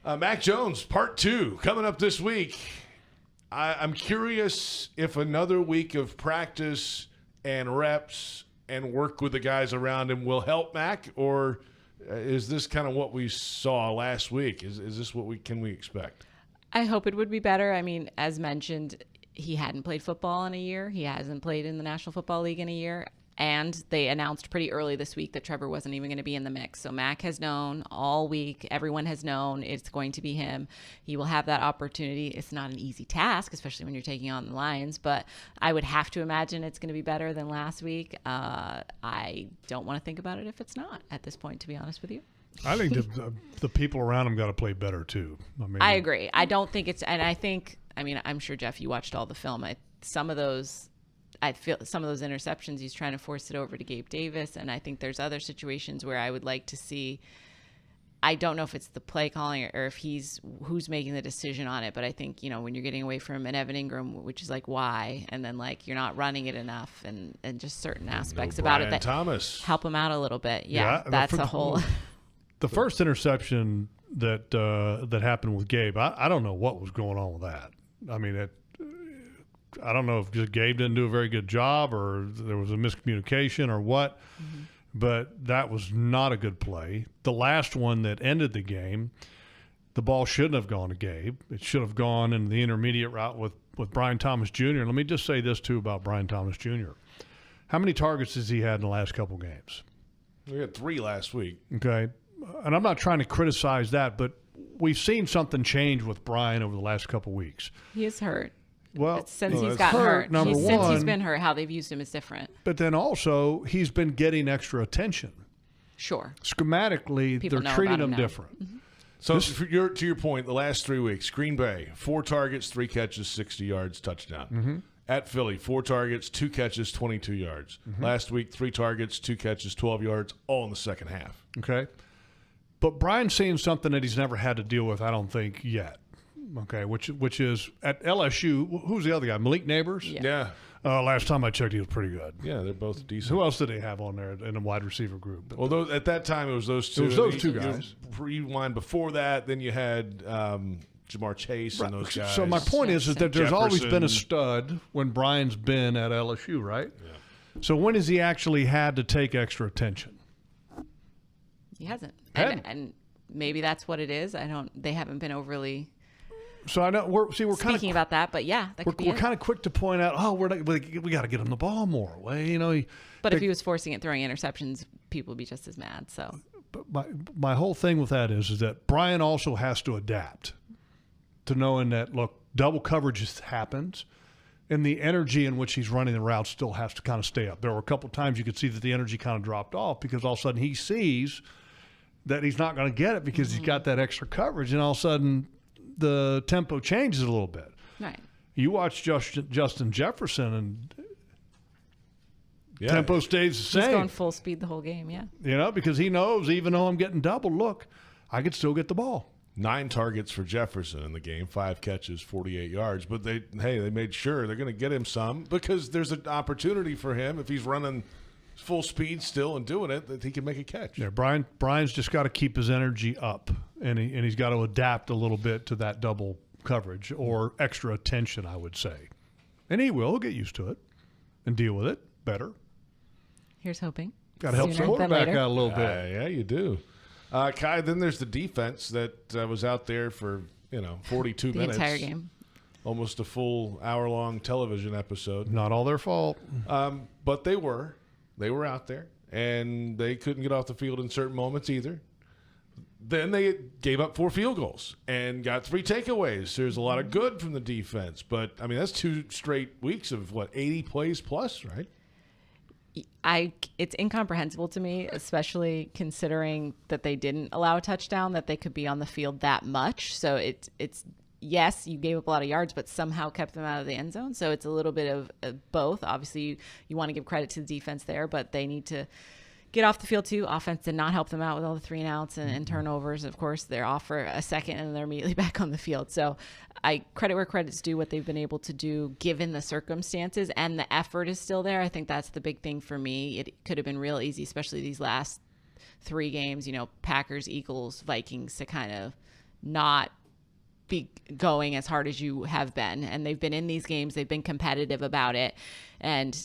Mac Jones, part 2, coming up this week. I'm curious if another week of practice and reps and work with the guys around him will help Mac, or is this kind of what we saw last week? Is this what can we expect? I hope it would be better. I mean, as mentioned, he hadn't played football in a year. He hasn't played in the National Football League in a year. And they announced pretty early this week that Trevor wasn't even going to be in the mix. So Mac has known all week. Everyone has known it's going to be him. He will have that opportunity. It's not an easy task, especially when you're taking on the Lions. But I would have to imagine it's going to be better than last week. I don't want to think about it if it's not at this point, to be honest with you. I think the people around him got to play better, too. I agree. I don't think it's – and I think – I mean, I'm sure, Jeff, you watched all the film. I feel some of those interceptions, he's trying to force it over to Gabe Davis. And I think there's other situations where I would like to see, I don't know if it's the play calling or if who's making the decision on it. But I think, when you're getting away from an Evan Ingram, which is like, why? And then you're not running it enough and just certain aspects about it that Thomas. Help him out a little bit. Yeah, that's a whole. The first interception that happened with Gabe, I don't know what was going on with that. I mean, I don't know if just Gabe didn't do a very good job or there was a miscommunication or what, but that was not a good play. The last one that ended the game, the ball shouldn't have gone to Gabe. It should have gone in the intermediate route with Brian Thomas Jr. Let me just say this, too, about Brian Thomas Jr. How many targets has he had in the last couple games? We had 3 last week. Okay. And I'm not trying to criticize that, but we've seen something change with Brian over the last couple weeks. He is hurt. Well, since he's got hurt, number one, since he's been hurt, how they've used him is different. But then also, he's been getting extra attention. Sure. Schematically, People they're treating him now. different. Mm-hmm. So to your point, the last 3 weeks, Green Bay, 4 targets, 3 catches, 60 yards, touchdown. Mm-hmm. At Philly, 4 targets, 2 catches, 22 yards. Mm-hmm. Last week, 3 targets, 2 catches, 12 yards, all in the second half. Okay. But Brian's seeing something that he's never had to deal with, I don't think, yet. Okay, which is at LSU, who's the other guy? Malik Neighbors? Yeah. Last time I checked, he was pretty good. Yeah, they're both decent. Who else did they have on there in the wide receiver group? Well, at that time, it was those two. It was those two guys. Rewind before that, then you had Jamar Chase and those guys. So my point is that there's always been a Jefferson. stud when Brian's been at LSU, right? Yeah. So when has he actually had to take extra attention? He hasn't. And maybe that's what it is. They haven't been overly So I know we're kind of speaking about that, but yeah, that could be we're kind of quick to point out, we got to get him the ball more. Well, but if he was forcing it, throwing interceptions, people would be just as mad. So, but my whole thing with that is that Brian also has to adapt to knowing that double coverage happens, and the energy in which he's running the route still has to kind of stay up. There were a couple of times you could see that the energy kind of dropped off because all of a sudden he sees that he's not going to get it because he's got that extra coverage, and all of a sudden the tempo changes a little bit. Right. You watch Justin Jefferson, and tempo stays the same. He's going full speed the whole game, yeah. Because he knows even though I'm getting double, look, I could still get the ball. 9 targets for Jefferson in the game, 5 catches, 48 yards. But they made sure they're going to get him some because there's an opportunity for him if he's running full speed still and doing it, that he can make a catch. Yeah, Brian's just got to keep his energy up, and he's got to adapt a little bit to that double coverage or extra attention, I would say. And he'll get used to it and deal with it better. Here's hoping. Got to help the quarterback out a little bit. Yeah, you do. Kai, then there's the defense that was out there for 42 minutes. The entire game. Almost a full hour-long television episode. Not all their fault. But they were. They were out there, and they couldn't get off the field in certain moments either. Then they gave up 4 field goals and got 3 takeaways. There's a lot of good from the defense. But, I mean, that's 2 straight weeks of, 80 plays plus, right? It's incomprehensible to me, especially considering that they didn't allow a touchdown, that they could be on the field that much. So it's yes, you gave up a lot of yards, but somehow kept them out of the end zone. So it's a little bit of both. Obviously, you want to give credit to the defense there, but they need to get off the field too. Offense did not help them out with all the 3-and-outs and turnovers. Of course, they're off for a second and they're immediately back on the field. So I credit where credit's due, what they've been able to do given the circumstances, and the effort is still there. I think that's the big thing for me. It could have been real easy, especially these last 3 games, Packers, Eagles, Vikings, to kind of not be going as hard as you have been. And they've been in these games. They've been competitive about it. And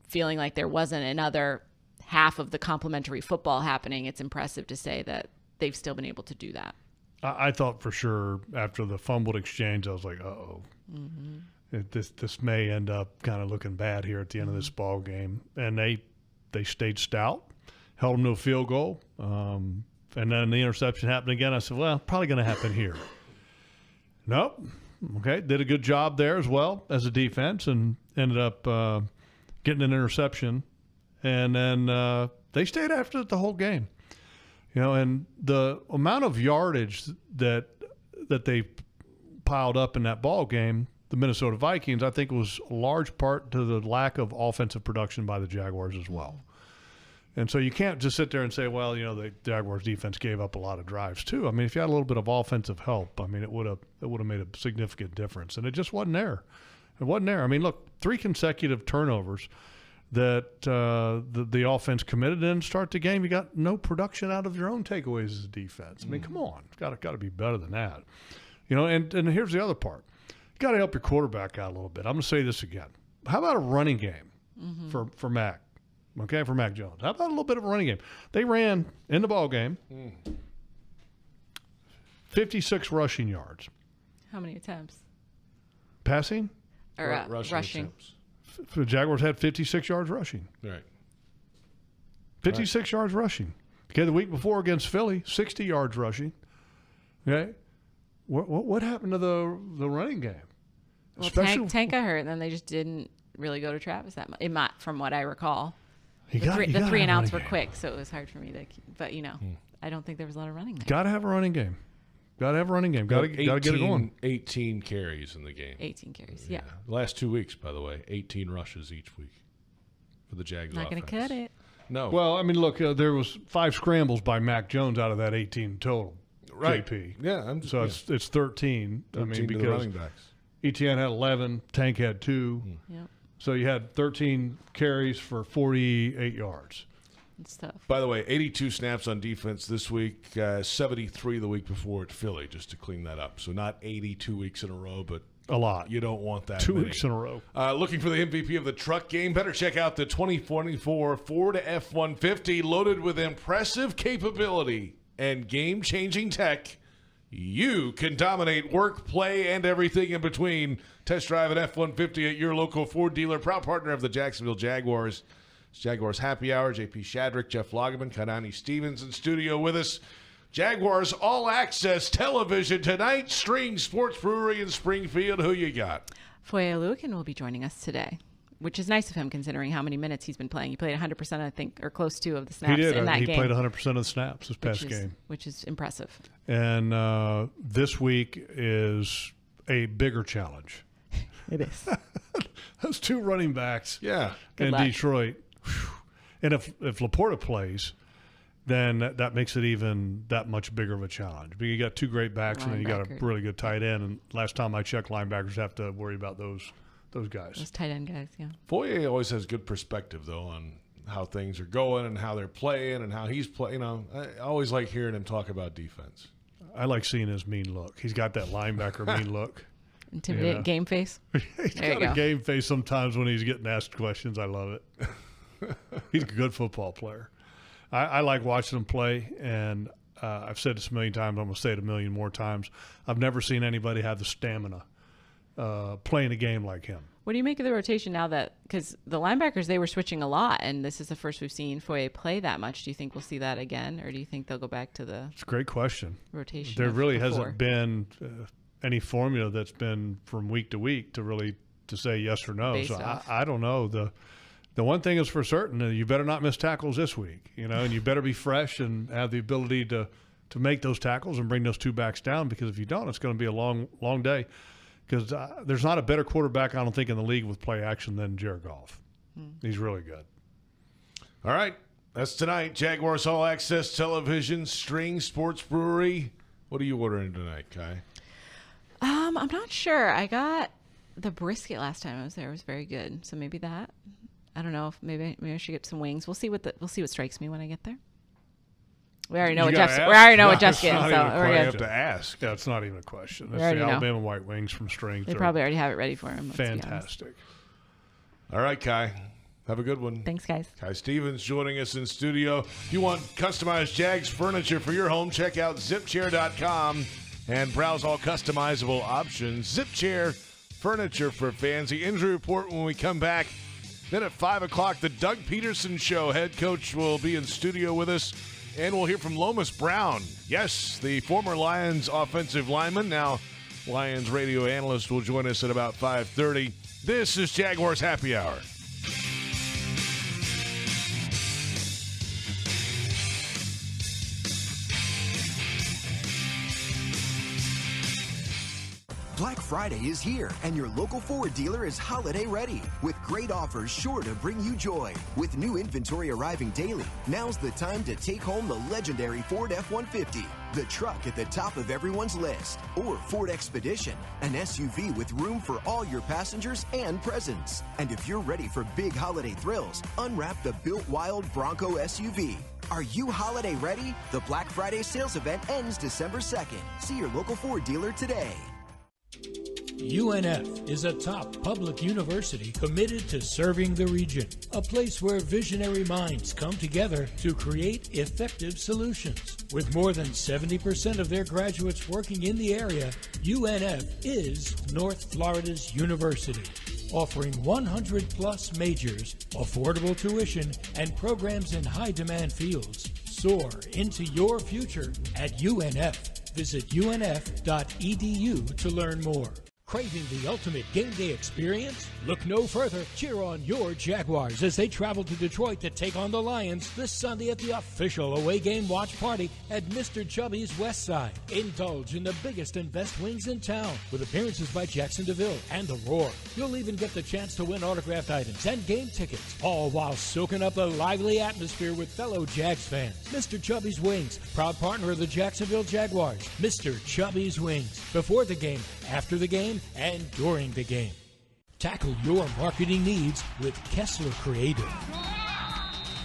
feeling like there wasn't another half of the complimentary football happening, it's impressive to say that they've still been able to do that. I thought for sure after the fumbled exchange, I was like, uh-oh. This may end up kind of looking bad here at the end of this ball game. And they stayed stout, held them to a field goal. And then the interception happened again. I said, well, probably going to happen here. Nope. Okay, did a good job there as well as a defense and ended up getting an interception. And then they stayed after it the whole game. And the amount of yardage that they piled up in that ball game, the Minnesota Vikings, I think was a large part to the lack of offensive production by the Jaguars as well. And so you can't just sit there and say, well, the Jaguars defense gave up a lot of drives too. I mean, if you had a little bit of offensive help, I mean, it would have made a significant difference. And it just wasn't there. It wasn't there. I mean, look, 3 consecutive turnovers that the offense committed and start the game. You got no production out of your own takeaways as a defense. I mean, come on, it's got to be better than that. And here's the other part. You got to help your quarterback out a little bit. I'm going to say this again. How about a running game for Mac? Okay, for Mac Jones. How about a little bit of a running game? They ran in the ball game 56 rushing yards. How many attempts? Passing? Or rushing. Attempts. The Jaguars had 56 yards rushing. Right. 56 yards rushing. Okay, the week before against Philly, 60 yards rushing. Okay. What happened to the running game? Well, Tank got hurt, and then they just didn't really go to Travis that much, from what I recall. The 3 and outs were quick, so it was hard for me to keep. But, I don't think there was a lot of running there. Got to have a running game. Got to get it going. 18 carries in the game. 18 carries, yeah. The last 2 weeks, by the way, 18 rushes each week for the Jags Not going to cut it. No. Well, I mean, look, there was 5 scrambles by Mac Jones out of that 18 total. Right. JP. Yeah. It's 13. 13 because to the running backs. ETN had 11, Tank had 2. Yep. So you had 13 carries for 48 yards. It's tough. By the way, 82 snaps on defense this week, 73 the week before at Philly, just to clean that up. So not 82 weeks in a row, but a lot. You don't want that 2 many. weeks in a row. Looking for the MVP of the truck game? Better check out the 2024 Ford F-150, loaded with impressive capability and game-changing tech. You can dominate work, play, and everything in between. Test drive an F-150 at your local Ford dealer, proud partner of the Jacksonville Jaguars. It's Jaguars Happy Hour. JP Shadrick, Jeff Lageman, Kanani Stevens in studio with us. Jaguars All Access Television tonight. String Sports Brewery in Springfield. Who you got? Foye Oluokun will be joining us today, which is nice of him considering how many minutes he's been playing. He played 100%, I think, or close to, of the snaps in that game. He played 100% of the snaps this past game. Which is impressive. And this week is a bigger challenge. It is. Those 2 running backs in Detroit. And if Laporta plays, then that makes it even that much bigger of a challenge. But you got 2 great backs, and then you got a really good tight end. And last time I checked, linebackers have to worry about those guys. Those tight end guys, yeah. Foye always has good perspective, though, on how things are going and how they're playing and how he's playing. I always like hearing him talk about defense. I like seeing his mean look. He's got that linebacker mean look. Intimidating game face. He's got a game face sometimes when he's getting asked questions. I love it. He's a good football player. I like watching him play, and I've said this a million times. I'm going to say it a million more times. I've never seen anybody have the stamina playing a game like him. What do you make of the rotation now because the linebackers, they were switching a lot, and this is the first we've seen Foye play that much. Do you think we'll see that again, or do you think they'll go back to the It's a great question. Rotation? There really hasn't been any formula that's been from week to week to say yes or no. So I don't know. The one thing is for certain, you better not miss tackles this week, and you better be fresh and have the ability to make those tackles and bring those 2 backs down, because if you don't, it's going to be a long, long day. Because there's not a better quarterback, I don't think, in the league with play action than Jared Goff. He's really good. All right. That's tonight. Jaguars All Access Television, String Sports Brewery. What are you ordering tonight, Kai? I'm not sure. I got the brisket last time I was there. It was very good. So maybe that. I don't know if maybe I should get some wings. We'll see what strikes me when I get there. We already know what Jeff's getting. So You have to ask. Yeah, it's not even a question. That's already the know. Alabama White Wings from Strings. They probably already have it ready for him. Let's be honest. Fantastic. All right, Kai. Have a good one. Thanks, guys. Kai Stevens joining us in studio. If you want customized Jags furniture for your home, check out zipchair.com and browse all customizable options. Zipchair furniture for fans. The injury report when we come back. Then at 5 o'clock, the Doug Pederson Show. Head coach will be in studio with us. And we'll hear from Lomas Brown. Yes, the former Lions offensive lineman, now Lions radio analyst, will join us at about 5:30. This is Jaguars Happy Hour. Black Friday is here, and your local Ford dealer is holiday ready with great offers sure to bring you joy. With new inventory arriving daily, now's the time to take home the legendary Ford F-150, the truck at the top of everyone's list, or Ford Expedition, an SUV with room for all your passengers and presents. And if you're ready for big holiday thrills, unwrap the Built Wild Bronco SUV. Are you holiday ready? The Black Friday sales event ends December 2nd. See your local Ford dealer today. UNF is a top public university committed to serving the region, a place where visionary minds come together to create effective solutions. With more than 70% of their graduates working in the area, UNF is North Florida's university, offering 100-plus majors, affordable tuition, and programs in high-demand fields. Soar into your future at UNF. Visit unf.edu to learn more. Craving the ultimate game day experience? Look no further. Cheer on your Jaguars as they travel to Detroit to take on the Lions this Sunday at the official away game watch party at Mr. Chubby's West Side. Indulge in the biggest and best wings in town with appearances by Jackson DeVille and The Roar. You'll even get the chance to win autographed items and game tickets, all while soaking up the lively atmosphere with fellow Jags fans. Mr. Chubby's Wings, proud partner of the Jacksonville Jaguars. Mr. Chubby's Wings, before the game, after the game, and during the game. Tackle your marketing needs with Kessler Creative.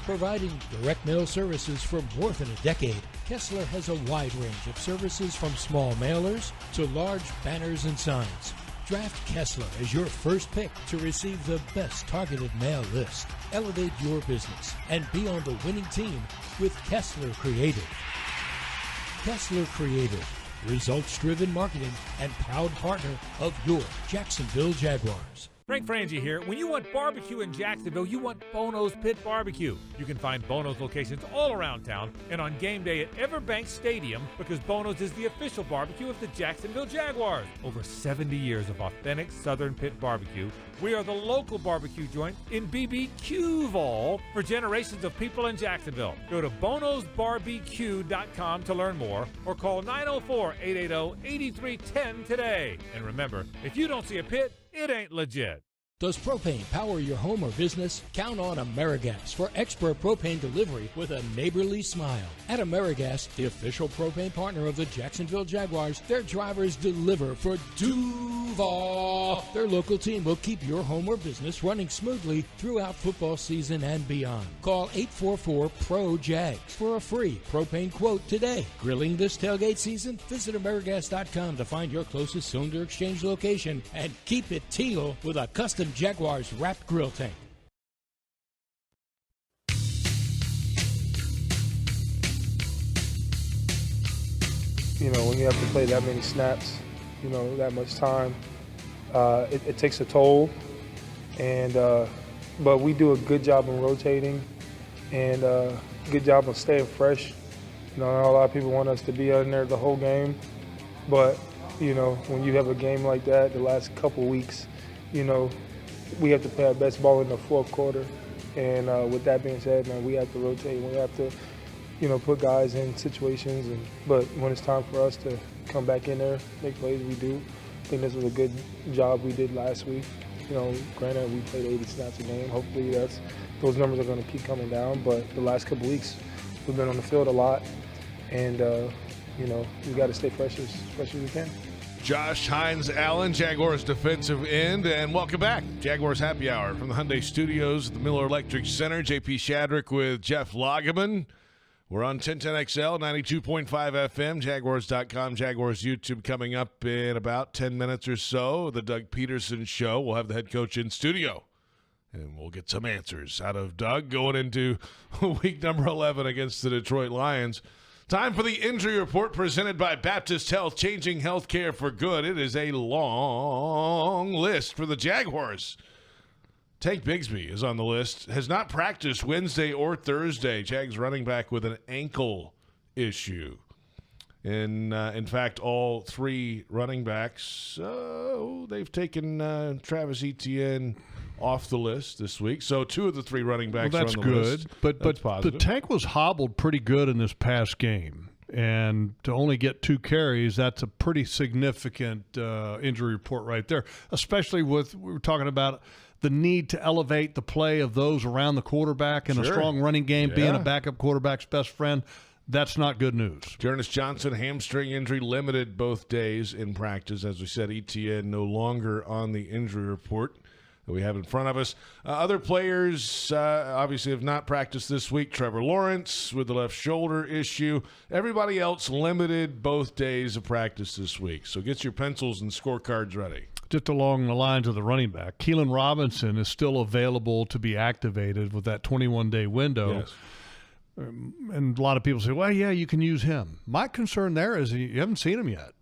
Providing direct mail services for more than a decade, Kessler has a wide range of services from small mailers to large banners and signs. Draft Kessler as your first pick to receive the best targeted mail list. Elevate your business and be on the winning team with Kessler Creative. Kessler Creative. Results-driven marketing and proud partner of your Jacksonville Jaguars. Frank Frangie here. When you want barbecue in Jacksonville, you want Bono's Pit Barbecue. You can find Bono's locations all around town and on game day at Everbank Stadium because Bono's is the official barbecue of the Jacksonville Jaguars. Over 70 years of authentic Southern Pit barbecue. We are the local barbecue joint in BBQval for generations of people in Jacksonville. Go to bonosbarbecue.com to learn more or call 904-880-8310 today. And remember, if you don't see a pit, it ain't legit. Does propane power your home or business? Count on AmeriGas for expert propane delivery with a neighborly smile. At AmeriGas, the official propane partner of the Jacksonville Jaguars, their drivers deliver for Duval. Their local team will keep your home or business running smoothly throughout football season and beyond. Call 844-PRO-JAGS for a free propane quote today. Grilling this tailgate season? Visit AmeriGas.com to find your closest cylinder exchange location and keep it teal with a custom Jaguars wrapped grill tank. You know, when you have to play that many snaps, you know, that much time, it takes a toll. And but we do a good job of rotating and good job of staying fresh. You know, a lot of people want us to be in there the whole game, but you know, when you have a game like that, the last couple weeks, you know, we have to play our best ball in the fourth quarter. And with that being said, man, we have to rotate. We have to, you know, put guys in situations. But when it's time for us to come back in there, make plays, we do. I think this was a good job we did last week. You know, granted, we played 80 snaps a game. Hopefully those numbers are going to keep coming down. But the last couple weeks, we've been on the field a lot. And, you know, we got to stay fresh as we can. Josh Hines-Allen, Jaguars defensive end, and welcome back. Jaguars Happy Hour from the Hyundai Studios at the Miller Electric Center. JP Shadrick with Jeff Lageman. We're on 1010XL, 92.5 FM, Jaguars.com, Jaguars YouTube coming up in about 10 minutes or so. The Doug Pederson Show. We'll have the head coach in studio, and we'll get some answers out of Doug going into week number 11 against the Detroit Lions. Time for the injury report presented by Baptist Health, changing healthcare for good. It is a long list for the Jaguars. Tank Bigsby is on the list. Has not practiced Wednesday or Thursday. Jags running back with an ankle issue. In fact, all three running backs, they've taken Travis Etienne off the list this week. So two of the three running backs are on the list. But the Tank was hobbled pretty good in this past game. And to only get 2 carries, that's a pretty significant injury report right there, especially we were talking about the need to elevate the play of those around the quarterback and a strong running game being a backup quarterback's best friend. That's not good news. Jonas Johnson, hamstring injury, limited both days in practice. As we said, Etienne no longer on the injury report that we have in front of us. Other players obviously have not practiced this week. Trevor Lawrence with the left shoulder issue. Everybody else limited both days of practice this week. So get your pencils and scorecards ready. Just along the lines of the running back, Keelan Robinson is still available to be activated with that 21-day window. Yes. And a lot of people say, well, yeah, you can use him. My concern there is you haven't seen him yet.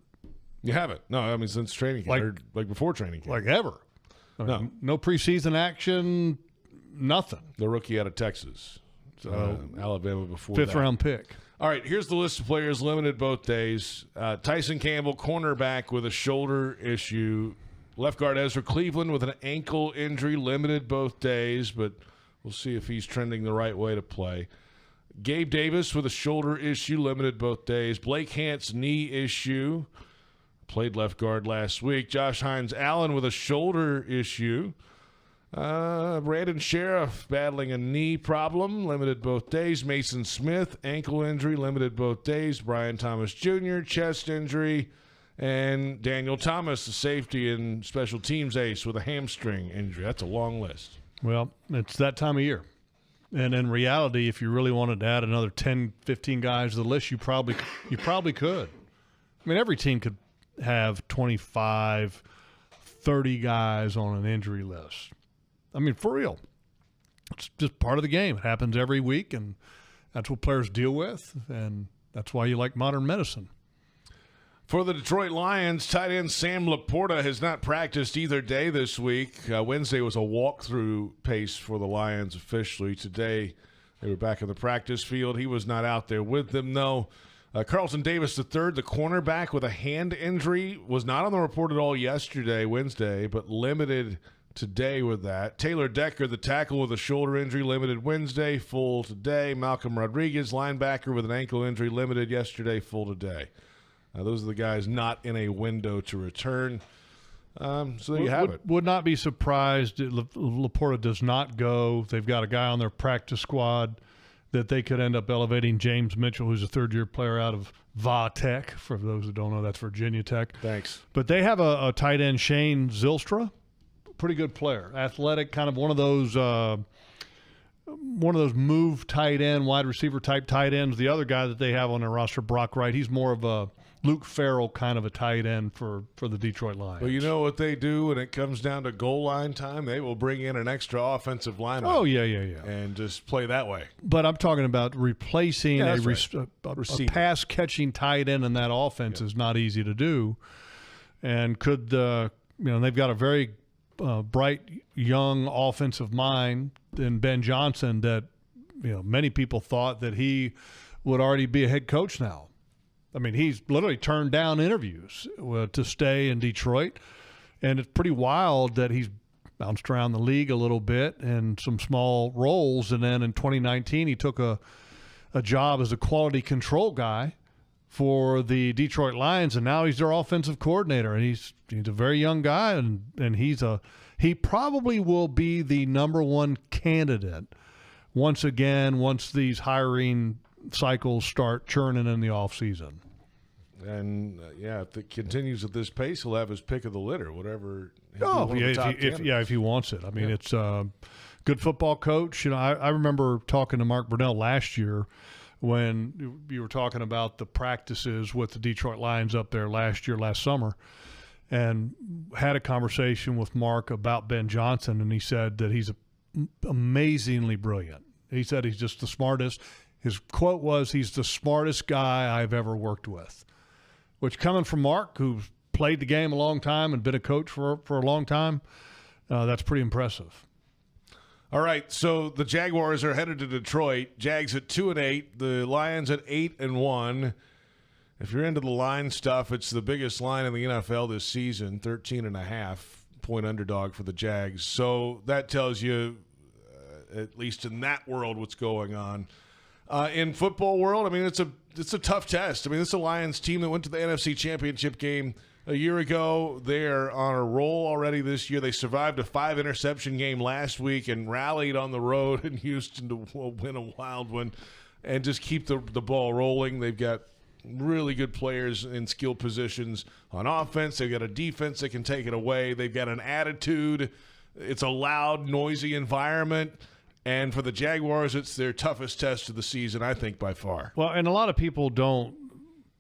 You haven't? No, I mean, since training camp, like before training camp. Like ever. No preseason action, nothing. The rookie out of Texas. Alabama before Fifth round pick. All right, here's the list of players limited both days. Tyson Campbell, cornerback with a shoulder issue. Left guard Ezra Cleveland with an ankle injury, limited both days, but we'll see if he's trending the right way to play. Gabe Davis with a shoulder issue, limited both days. Blake Hance, knee issue, played left guard last week. Josh Hines-Allen with a shoulder issue. Brandon Sheriff battling a knee problem, limited both days. Mason Smith, ankle injury, limited both days. Brian Thomas Jr., chest injury. And Daniel Thomas, the safety and special teams ace, with a hamstring injury. That's a long list. Well, it's that time of year. And in reality, if you really wanted to add another 10, 15 guys to the list, you probably could. I mean, every team could have 25, 30 guys on an injury list. I mean, for real. It's just part of the game. It happens every week, and that's what players deal with, and that's why you like modern medicine. For the Detroit Lions, tight end Sam Laporta has not practiced either day this week. Wednesday was a walkthrough pace for the Lions officially. Today, they were back in the practice field. He was not out there with them, though. Carlton Davis III, the cornerback with a hand injury, was not on the report at all yesterday, Wednesday, but limited today with that. Taylor Decker, the tackle with a shoulder injury, limited Wednesday, full today. Malcolm Rodriguez, linebacker with an ankle injury, limited yesterday, full today. Those are the guys not in a window to return. So there you have it. Would not be surprised if Laporta does not go. They've got a guy on their practice squad that they could end up elevating, James Mitchell, who's a third-year player out of Va Tech. For those who don't know, that's Virginia Tech. Thanks. But they have a tight end, Shane Zylstra, pretty good player, athletic, kind of one of those move tight end, wide receiver type tight ends. The other guy that they have on their roster, Brock Wright, he's more of a Luke Farrell kind of a tight end for the Detroit Lions. Well, you know what they do when it comes down to goal line time? They will bring in an extra offensive lineman. Oh, yeah. And just play that way. But I'm talking about replacing a pass-catching tight end in that offense is not easy to do. And they've got a very bright, young offensive mind in Ben Johnson that, many people thought that he would already be a head coach now. I mean, he's literally turned down interviews to stay in Detroit, and it's pretty wild that he's bounced around the league a little bit in some small roles, and then in 2019 he took a job as a quality control guy for the Detroit Lions, and now he's their offensive coordinator, and he's a very young guy, and he probably will be the number one candidate once these hiring cycles start churning in the offseason. And if it continues at this pace, he'll have his pick of the litter, whatever. If he wants it. I mean, it's a good football coach. I remember talking to Mark Brunell last year when you were talking about the practices with the Detroit Lions up there last summer, and had a conversation with Mark about Ben Johnson, and he said that he's amazingly brilliant. He said he's just the smartest. His quote was, he's the smartest guy I've ever worked with, which coming from Mark, who's played the game a long time and been a coach for a long time, that's pretty impressive. All right, so the Jaguars are headed to Detroit. Jags at 2-8, the Lions at 8-1. If you're into the line stuff, it's the biggest line in the NFL this season, 13.5-point underdog for the Jags. So that tells you, at least in that world, what's going on. In football world, I mean, it's a tough test. I mean, this is a Lions team that went to the NFC Championship game a year ago. They're on a roll already this year. They survived a 5-interception game last week and rallied on the road in Houston to win a wild one and just keep the ball rolling. They've got really good players in skill positions on offense. They've got a defense that can take it away. They've got an attitude. It's a loud, noisy environment. And for the Jaguars, it's their toughest test of the season, I think, by far. Well, and a lot of people don't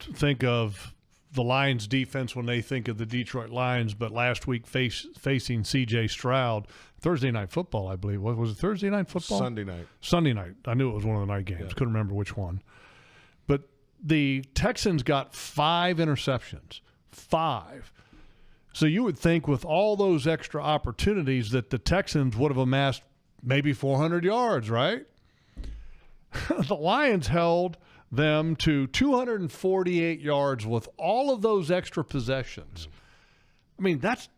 think of the Lions defense when they think of the Detroit Lions, but last week facing C.J. Stroud, Thursday Night Football, I believe. Was it Thursday Night Football? Sunday night. Sunday night. I knew it was one of the night games. Yeah. Couldn't remember which one. But the Texans got 5 interceptions. 5. So you would think with all those extra opportunities that the Texans would have amassed maybe 400 yards, right? The Lions held them to 248 yards with all of those extra possessions. I mean, that's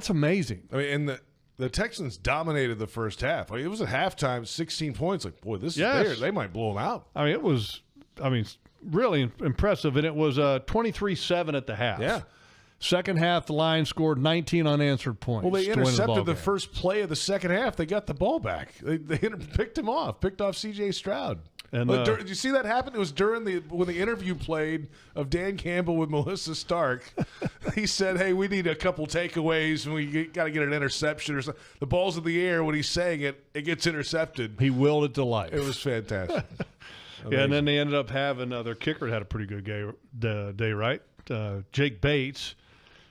amazing. I mean, and the Texans dominated the first half. Like, it was at halftime, 16 points. Like, boy, this is theirs. They might blow them out. I mean, it was, really impressive, and it was 23-7 at the half. Yeah. Second half, the Lions scored 19 unanswered points. Well, they intercepted the game. First play of the second half. They got the ball back. They picked off C.J. Stroud. And did you see that happen? It was during when the interview played of Dan Campbell with Melissa Stark. He said, "Hey, we need a couple takeaways, and we got to get an interception or something." The ball's in the air. When he's saying it gets intercepted. He willed it to life. It was fantastic. Yeah, and then they ended up having their kicker had a pretty good day, right? Jake Bates.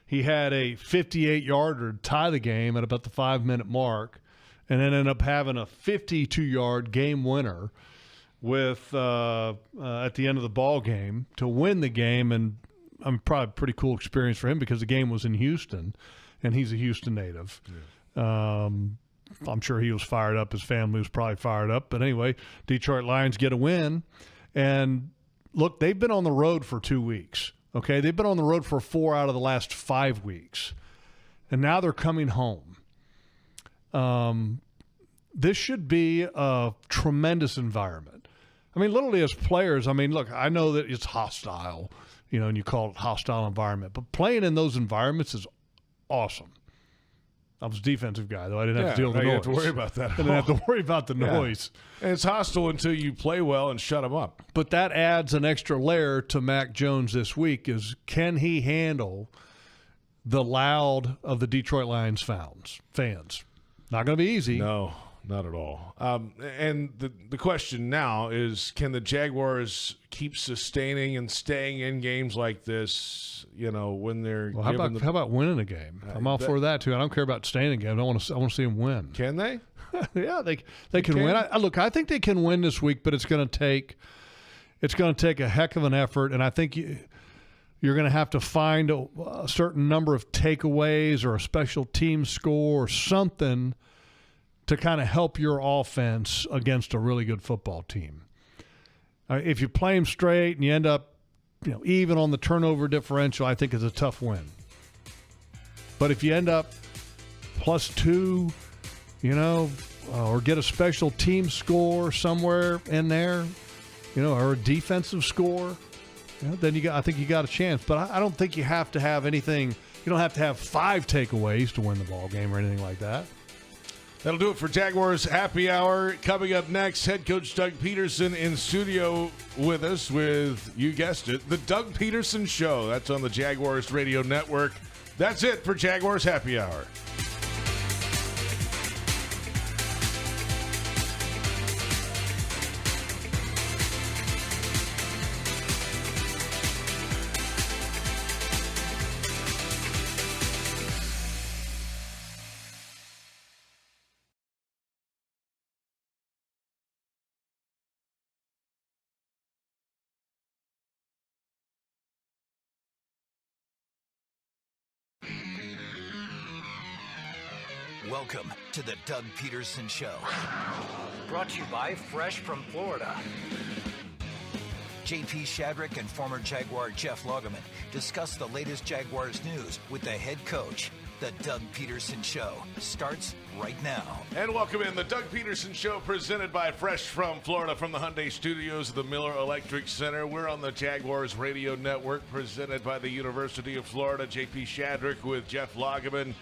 He had a 58-yarder to tie the game at about the 5-minute mark, and then ended up having a 52-yard game winner with at the end of the ball game to win the game. And probably a pretty cool experience for him because the game was in Houston, and he's a Houston native. Yeah. I'm sure he was fired up. His family was probably fired up. But anyway, Detroit Lions get a win. And, look, they've been on the road for 2 weeks. Okay, they've been on the road for 4 out of the last 5 weeks. And now they're coming home. This should be a tremendous environment. I mean, literally as players, look, I know that it's hostile, and you call it hostile environment. But playing in those environments is awesome. I was a defensive guy, though. I didn't have to deal with the noise. You have to worry about that. I didn't have to worry about the noise. And it's hostile until you play well and shut them up. But that adds an extra layer to Mac Jones this week is can he handle the loud of the Detroit Lions fans? Not going to be easy. No, not at all. And the question now is, can the Jaguars keep sustaining and staying in games like this, when they're how about winning a game? I'm all for that, too. I don't care about staying in a game. I want to see them win. Can they? Yeah, they can win. I think they can win this week, but it's going to take a heck of an effort, and I think you're going to have to find a certain number of takeaways or a special team score or something to kind of help your offense against a really good football team. If you play them straight and you end up, even on the turnover differential, I think it's a tough win. But if you end up +2, or get a special team score somewhere in there, or a defensive score, then I think you got a chance. But I don't think you have to have anything. You don't have to have 5 takeaways to win the ball game or anything like that. That'll do it for Jaguars Happy Hour. Coming up next, head coach Doug Pederson in studio with us with, you guessed it, the Doug Pederson Show. That's on the Jaguars Radio Network. That's it for Jaguars Happy Hour. Welcome to the Doug Pederson Show. Brought to you by Fresh from Florida. JP Shadrick and former Jaguar Jeff Lageman discuss the latest Jaguars news with the head coach. The Doug Pederson Show starts right now. And welcome in the Doug Pederson Show, presented by Fresh from Florida from the Hyundai Studios of the Miller Electric Center. We're on the Jaguars Radio Network, presented by the University of Florida. JP Shadrick with Jeff Lageman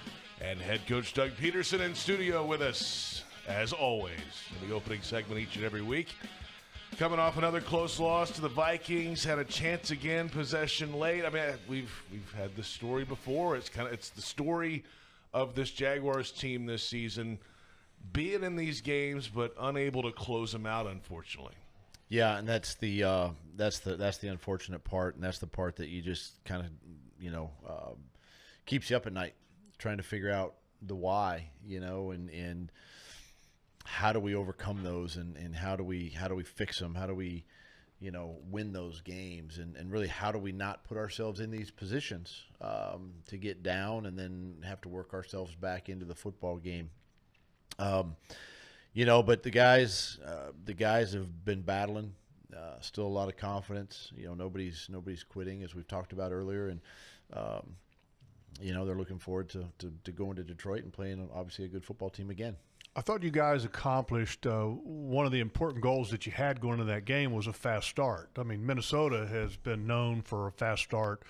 and head coach Doug Pederson in studio with us, as always, in the opening segment each and every week. Coming off another close loss to the Vikings, had a chance again, possession late. I mean, we've had this story before. It's the story of this Jaguars team this season, being in these games but unable to close them out, unfortunately. Yeah, and that's the unfortunate part, and that's the part that you just kind of keeps you up at night, trying to figure out the why, and how do we overcome those, and how do we fix them? How do we, win those games, and really how do we not put ourselves in these positions to get down and then have to work ourselves back into the football game? But the guys have been battling. Still a lot of confidence. Nobody's quitting, as we've talked about earlier, and they're looking forward to going to Detroit and playing obviously a good football team again. I thought you guys accomplished one of the important goals that you had going into that game was a fast start. I mean, Minnesota has been known for a fast start,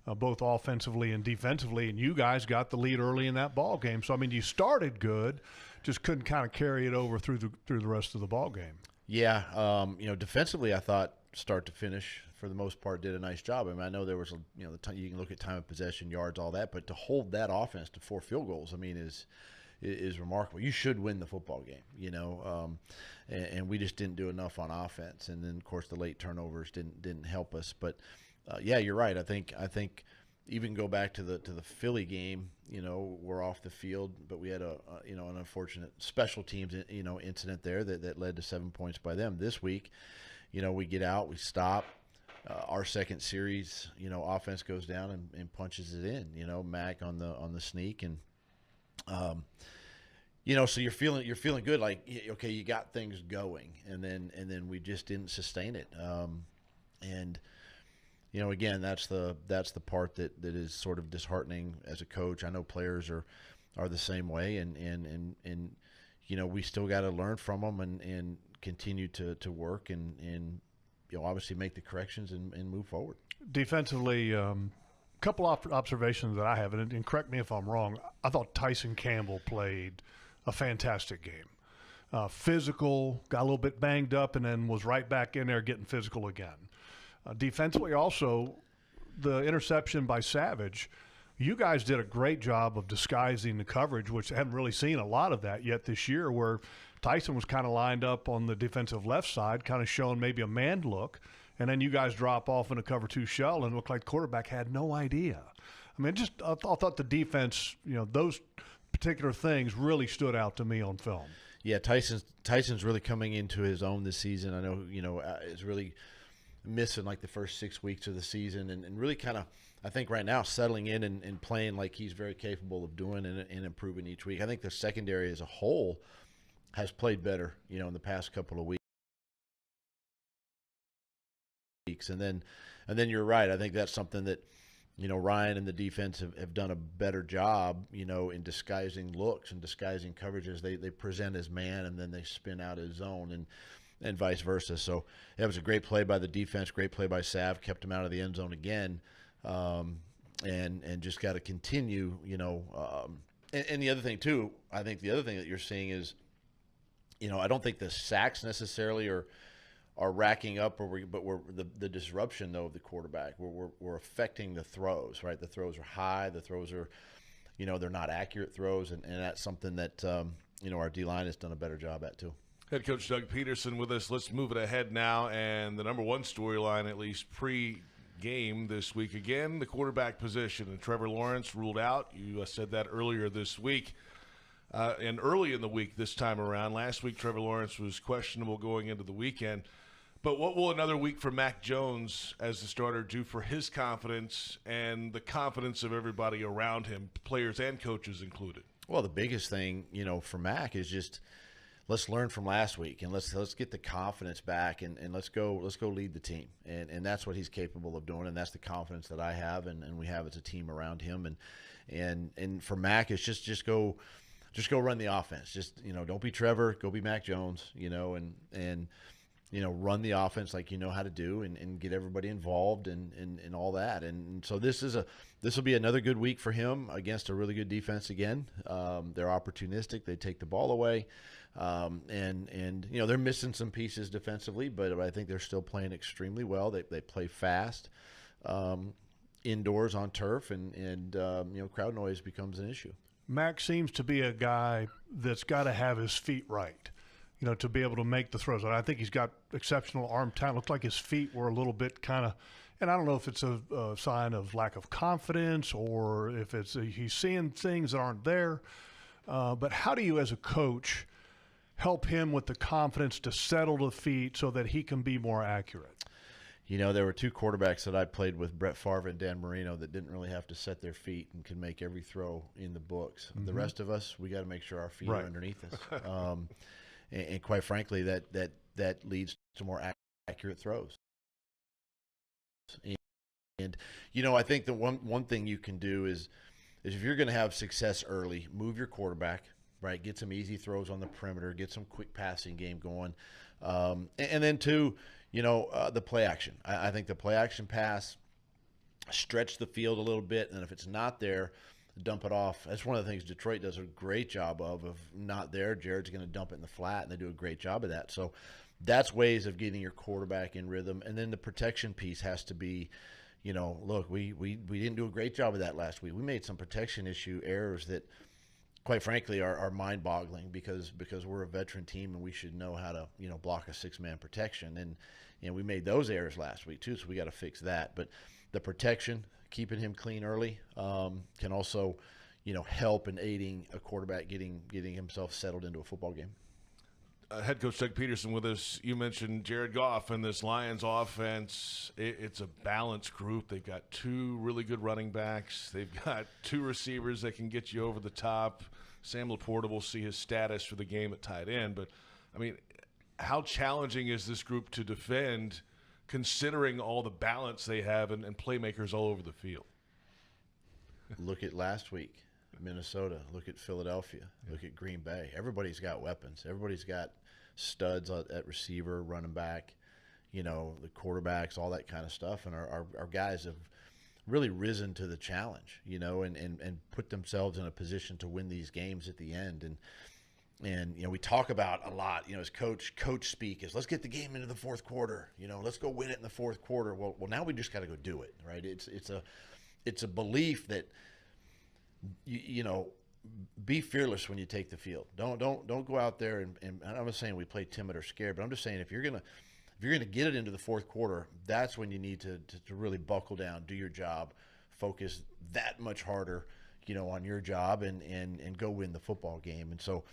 both offensively and defensively, and you guys got the lead early in that ball game. So, I mean, you started good, just couldn't kind of carry it over through the rest of the ball game. Yeah, defensively, I thought start to finish, for the most part, did a nice job. I mean, I know there was, you can look at time of possession, yards, all that, but to hold that offense to 4 field goals, I mean, is remarkable. You should win the football game, and we just didn't do enough on offense. And then, of course, the late turnovers didn't help us. But yeah, you're right. I think even go back to the Philly game. We're off the field, but we had an unfortunate special teams incident there that led to 7 points by them. This week, we get out, we stop. Our second series, offense goes down and punches it in. Mac on the sneak, and so you're feeling good, like, okay, you got things going, and then we just didn't sustain it. And again, that's the part that is sort of disheartening as a coach. I know players are the same way, and we still got to learn from them and continue to work and obviously make the corrections and move forward. Defensively, Couple observations that I have, and correct me if I'm wrong. I thought Tyson Campbell played a fantastic game. Physical, got a little bit banged up, and then was right back in there getting physical again. Defensively also, the interception by Savage, you guys did a great job of disguising the coverage, which I haven't really seen a lot of that yet this year, where Tyson was kind of lined up on the defensive left side, kind of showing maybe a man look. And then you guys drop off in a cover 2 shell and look like the quarterback had no idea. I mean, I thought the defense, those particular things really stood out to me on film. Yeah, Tyson's really coming into his own this season. I know, is really missing like the first 6 weeks of the season and really kind of, I think right now, settling in and playing like he's very capable of doing and improving each week. I think the secondary as a whole has played better, in the past couple of weeks. And then you're right. I think that's something that, Ryan and the defense have done a better job, in disguising looks and disguising coverages. They present as man and then they spin out as zone and vice versa. So that was a great play by the defense, great play by Sav, kept him out of the end zone again, and just got to continue, and the other thing too, I think the other thing that you're seeing is, I don't think the sacks necessarily are racking up, but we're the disruption though of the quarterback. We're affecting the throws, right? The throws are high. The throws are, they're not accurate throws, and that's something that our D-line has done a better job at too. Head coach Doug Pederson with us. Let's move it ahead now, and the number one storyline, at least pre-game this week, again, the quarterback position, and Trevor Lawrence ruled out. You said that earlier this week. And early in the week this time around. Last week, Trevor Lawrence was questionable going into the weekend. But what will another week for Mac Jones as the starter do for his confidence and the confidence of everybody around him, players and coaches included? Well, the biggest thing, for Mac is just let's learn from last week and let's get the confidence back and let's go lead the team. And that's what he's capable of doing, and that's the confidence that I have and we have as a team around him. And for Mac, it's just go run the offense. Just, don't be Trevor, go be Mac Jones, and run the offense like you know how to do and get everybody involved and all that. And so this will be another good week for him against a really good defense again. They're opportunistic. They take the ball away. And they're missing some pieces defensively, but I think they're still playing extremely well. They play fast indoors on turf, and crowd noise becomes an issue. Mac seems to be a guy that's got to have his feet right, to be able to make the throws. And I think he's got exceptional arm talent. Looks like his feet were a little bit kind of, and I don't know if it's a sign of lack of confidence or if it's he's seeing things that aren't there. But how do you, as a coach, help him with the confidence to settle the feet so that he can be more accurate? There were two quarterbacks that I played with, Brett Favre and Dan Marino, that didn't really have to set their feet and can make every throw in the books. Mm-hmm. The rest of us, we got to make sure our feet are underneath us. And quite frankly, that leads to more accurate throws. And I think the one thing you can do is if you're going to have success early, move your quarterback, right? Get some easy throws on the perimeter, get some quick passing game going, and then two, the play action. I think the play action pass, stretch the field a little bit, and if it's not there, dump it off. That's one of the things Detroit does a great job of not there. Jared's going to dump it in the flat, and they do a great job of that. So that's ways of getting your quarterback in rhythm. And then the protection piece has to be, look, we didn't do a great job of that last week. We made some protection issue errors that, quite frankly, are mind-boggling because we're a veteran team and we should know how to, block a six-man protection. And we made those errors last week too, so we got to fix that. But the protection, keeping him clean early, can also, help in aiding a quarterback getting himself settled into a football game. Head coach Doug Pederson with us. You mentioned Jared Goff and this Lions offense. It's a balanced group. They've got two really good running backs. They've got two receivers that can get you over the top. Sam Laporta will see his status for the game at tight end. But, how challenging is this group to defend considering all the balance they have and playmakers all over the field? Look at last week. Minnesota, look at Philadelphia, look at Green Bay. Everybody's got weapons. Everybody's got studs at receiver, running back, the quarterbacks, all that kind of stuff. And our guys have really risen to the challenge, and put themselves in a position to win these games at the end. And we talk about a lot, as coach speak is, let's get the game into the fourth quarter, let's go win it in the fourth quarter. Well, now we just got to go do it, right? It's a belief that, be fearless when you take the field. Don't go out there and I'm not saying we play timid or scared, but I'm just saying if you're gonna get it into the fourth quarter, that's when you need to really buckle down, do your job, focus that much harder, on your job and go win the football game. And so,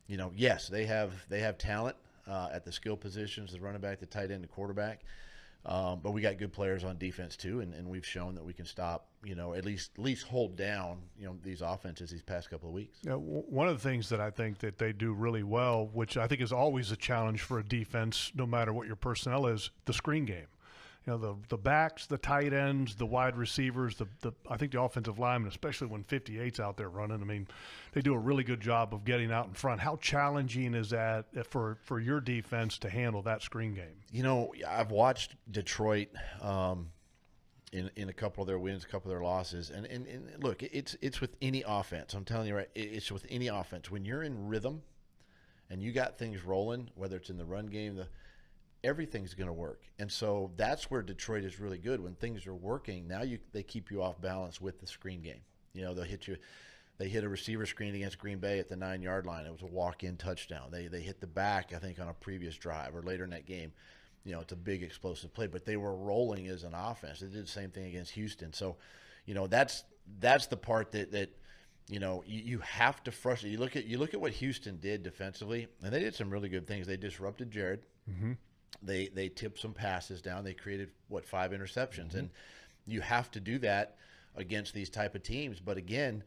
yes, they have talent at the skill positions, the running back, the tight end, the quarterback. But we got good players on defense too, and we've shown that we can stop, at least hold down, these offenses these past couple of weeks. One of the things that I think that they do really well, which I think is always a challenge for a defense, no matter what your personnel is, the screen game. The backs, the tight ends, the wide receivers, I think the offensive linemen, especially when 58's out there running, they do a really good job of getting out in front. How challenging is that for your defense to handle that screen game? I've watched Detroit in a couple of their wins, a couple of their losses, and look, it's with any offense. I'm telling you, right, it's with any offense. When you're in rhythm and you got things rolling, whether it's in the run game, everything's going to work. And so that's where Detroit is really good. When things are working, now they keep you off balance with the screen game. They'll hit you. They hit a receiver screen against Green Bay at the 9-yard line. It was a walk-in touchdown. They hit the back, I think, on a previous drive or later in that game. It's a big explosive play, but they were rolling as an offense. They did the same thing against Houston. So, that's the part that you have to frustrate. You look at what Houston did defensively, and they did some really good things. They disrupted Jared. Mm-hmm. They tipped some passes down. They created 5 interceptions, and you have to do that against these type of teams. But again,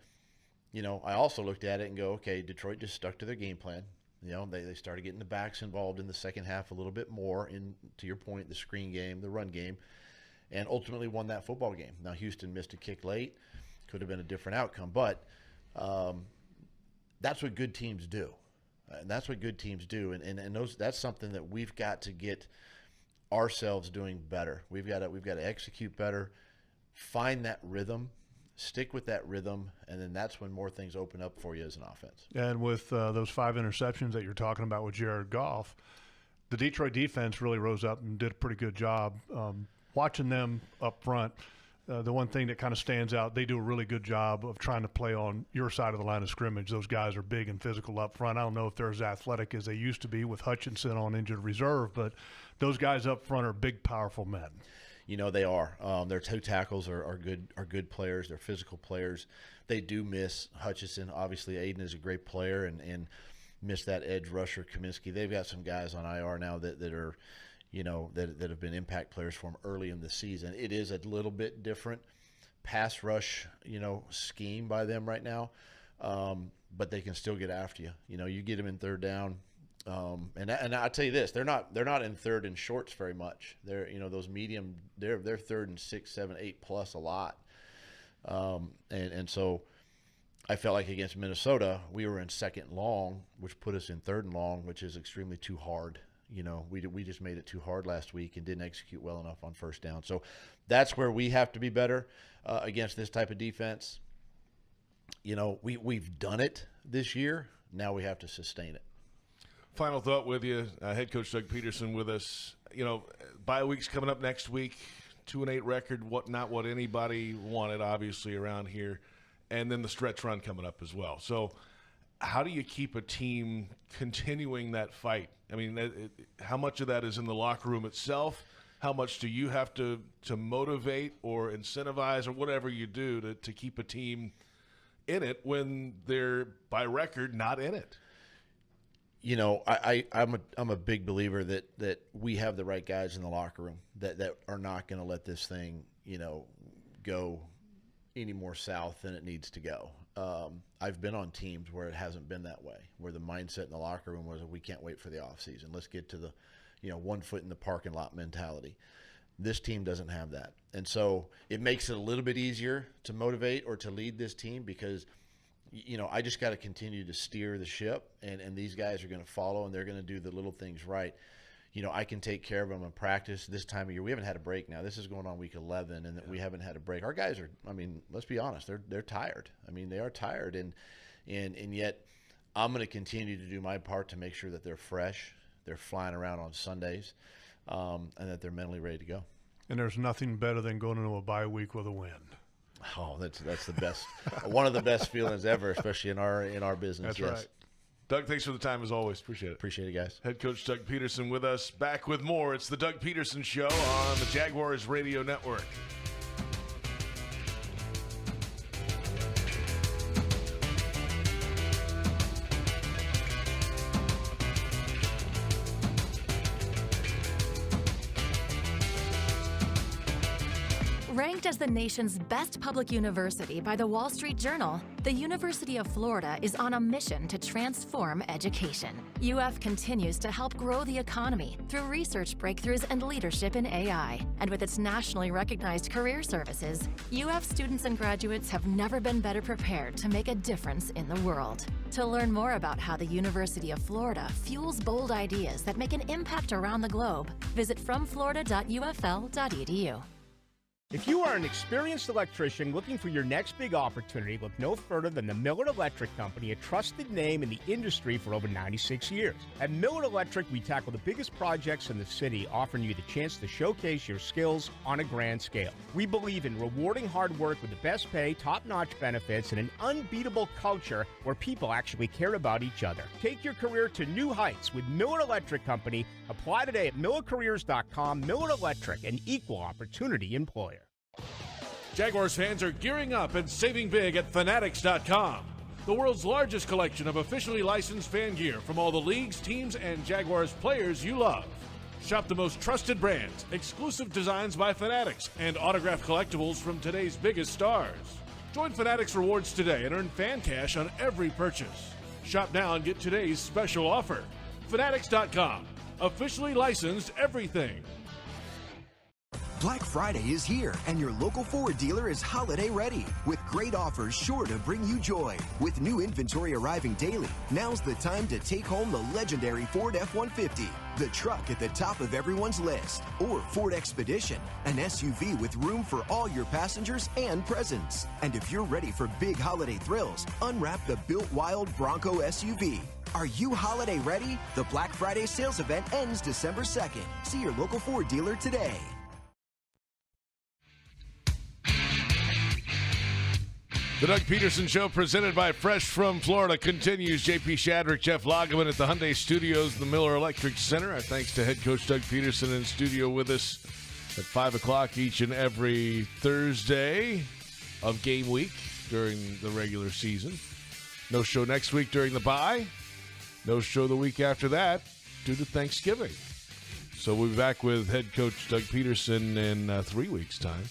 I also looked at it and go, okay, Detroit just stuck to their game plan. They started getting the backs involved in the second half a little bit more, to your point, the screen game, the run game, and ultimately won that football game. Now, Houston missed a kick late. Could have been a different outcome, but that's what good teams do. And that's what good teams do, and that's something that we've got to get ourselves doing better. We've got to execute better, find that rhythm, stick with that rhythm, and then that's when more things open up for you as an offense. And with those 5 interceptions that you're talking about with Jared Goff, the Detroit defense really rose up and did a pretty good job. Watching them up front, the one thing that kind of stands out, they do a really good job of trying to play on your side of the line of scrimmage. Those guys are big and physical up front. I don't know if they're as athletic as they used to be with Hutchinson on injured reserve, but those guys up front are big, powerful men. They are. Their two tackles are good players. They're physical players. They do miss Hutchinson. Obviously, Aiden is a great player and missed that edge rusher, Kaminsky. They've got some guys on IR now that are – that have been impact players for them early in the season. It is a little bit different pass rush, scheme by them right now, but they can still get after you. You get them in third down, and I'll tell you this: they're not in third and shorts very much. They're those medium. They're third and 6, 7, 8 plus a lot, and so I felt like against Minnesota we were in second long, which put us in third and long, which is extremely too hard. We just made it too hard last week and didn't execute well enough on first down. So that's where we have to be better against this type of defense. We've done it this year. Now we have to sustain it. Final thought with you, head coach Doug Pederson with us. Bye week's coming up next week. 2-8 record, not what anybody wanted, obviously, around here. And then the stretch run coming up as well. So how do you keep a team continuing that fight? I mean, how much of that is in the locker room itself? How much do you have to motivate or incentivize or whatever you do to keep a team in it when they're, by record, not in it? I'm a big believer that we have the right guys in the locker room that are not going to let this thing, go any more south than it needs to go. I've been on teams where it hasn't been that way, where the mindset in the locker room was, we can't wait for the offseason. Let's get to the, 1 foot in the parking lot mentality. This team doesn't have that. And so it makes it a little bit easier to motivate or to lead this team because, I just got to continue to steer the ship, and these guys are going to follow, and they're going to do the little things right. I can take care of them in practice this time of year. We haven't had a break now. This is going on week 11, and we haven't had a break. Our guys are, let's be honest, they're tired. They are tired, and yet I'm going to continue to do my part to make sure that they're fresh, they're flying around on Sundays, and that they're mentally ready to go. And there's nothing better than going into a bye week with a win. Oh, that's the best, one of the best feelings ever, especially in our business. That's yes. right. Doug, thanks for the time as always. Appreciate it. Appreciate it, guys. Head coach Doug Pederson with us. Back with more. It's the Doug Pederson Show on the Jaguars Radio Network. Ranked as the nation's best public university by the Wall Street Journal, the University of Florida is on a mission to transform education. UF continues to help grow the economy through research breakthroughs and leadership in AI. And with its nationally recognized career services, UF students and graduates have never been better prepared to make a difference in the world. To learn more about how the University of Florida fuels bold ideas that make an impact around the globe, visit fromflorida.ufl.edu. If you are an experienced electrician looking for your next big opportunity, look no further than the Miller Electric Company, a trusted name in the industry for over 96 years. At Miller Electric, we tackle the biggest projects in the city, offering you the chance to showcase your skills on a grand scale. We believe in rewarding hard work with the best pay, top-notch benefits, and an unbeatable culture where people actually care about each other. Take your career to new heights with Miller Electric Company. Apply today at millercareers.com. Miller Electric, an equal opportunity employer. Jaguars fans are gearing up and saving big at Fanatics.com. The world's largest collection of officially licensed fan gear from all the leagues, teams, and Jaguars players you love. Shop the most trusted brands, exclusive designs by Fanatics, and autographed collectibles from today's biggest stars. Join Fanatics Rewards today and earn fan cash on every purchase. Shop now and get today's special offer. Fanatics.com. Officially licensed everything. Black Friday is here, and your local Ford dealer is holiday ready with great offers sure to bring you joy. With new inventory arriving daily, now's the time to take home the legendary Ford F-150, the truck at the top of everyone's list, or Ford Expedition, an SUV with room for all your passengers and presents. And if you're ready for big holiday thrills, unwrap the Built Wild Bronco SUV. Are you holiday ready? The Black Friday sales event ends December 2nd. See your local Ford dealer today. The Doug Pederson Show, presented by Fresh from Florida, continues. J.P. Shadrick, Jeff Lageman at the Hyundai Studios, the Miller Electric Center. Our thanks to head coach Doug Pederson in studio with us at 5 o'clock each and every Thursday of game week during the regular season. No show next week during the bye. No show the week after that due to Thanksgiving. So we'll be back with head coach Doug Pederson in 3 weeks' time.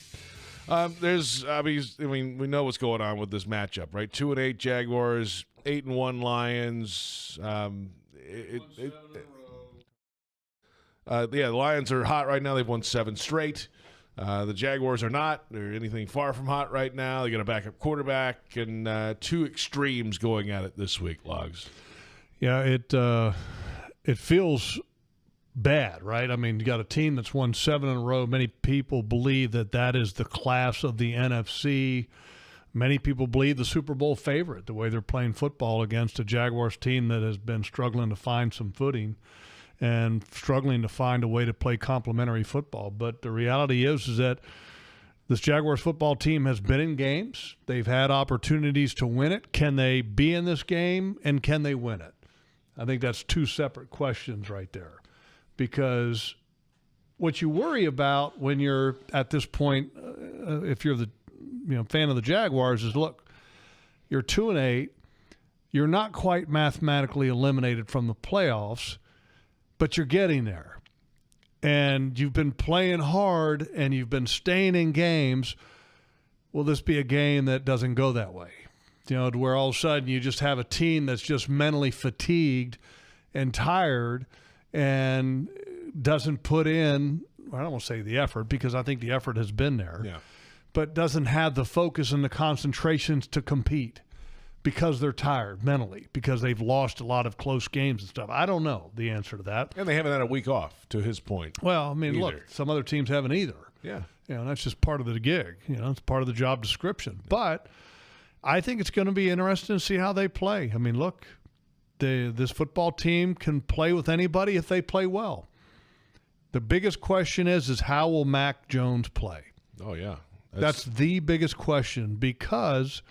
We know what's going on with this matchup, right? 2-8 Jaguars, 8-1 Lions. The Lions are hot right now. They've won 7 straight. The Jaguars are not. They're anything far from hot right now. They got a backup quarterback and 2 extremes going at it this week, Logs. Yeah, it feels bad, right? I mean, you got a team that's won 7 in a row. Many people believe that is the class of the NFC. Many people believe the Super Bowl favorite, the way they're playing football against a Jaguars team that has been struggling to find some footing and struggling to find a way to play complementary football. But the reality is that this Jaguars football team has been in games. They've had opportunities to win it. Can they be in this game, and can they win it? I think that's 2 separate questions right there. Because what you worry about when you're at this point, if you're the fan of the Jaguars, is look, you're 2-8, you're not quite mathematically eliminated from the playoffs, but you're getting there. And you've been playing hard and you've been staying in games. Will this be a game that doesn't go that way? To where all of a sudden you just have a team that's just mentally fatigued and tired and doesn't put in, I don't want to say the effort, because I think the effort has been there, but doesn't have the focus and the concentrations to compete because they're tired mentally, because they've lost a lot of close games and stuff. I don't know the answer to that. And they haven't had a week off, to his point. Well, I mean, look, some other teams haven't either. Yeah. That's just part of the gig. It's part of the job description. But I think it's going to be interesting to see how they play. I mean, look, this football team can play with anybody if they play well. The biggest question is how will Mac Jones play? Oh, yeah. That's the biggest question, because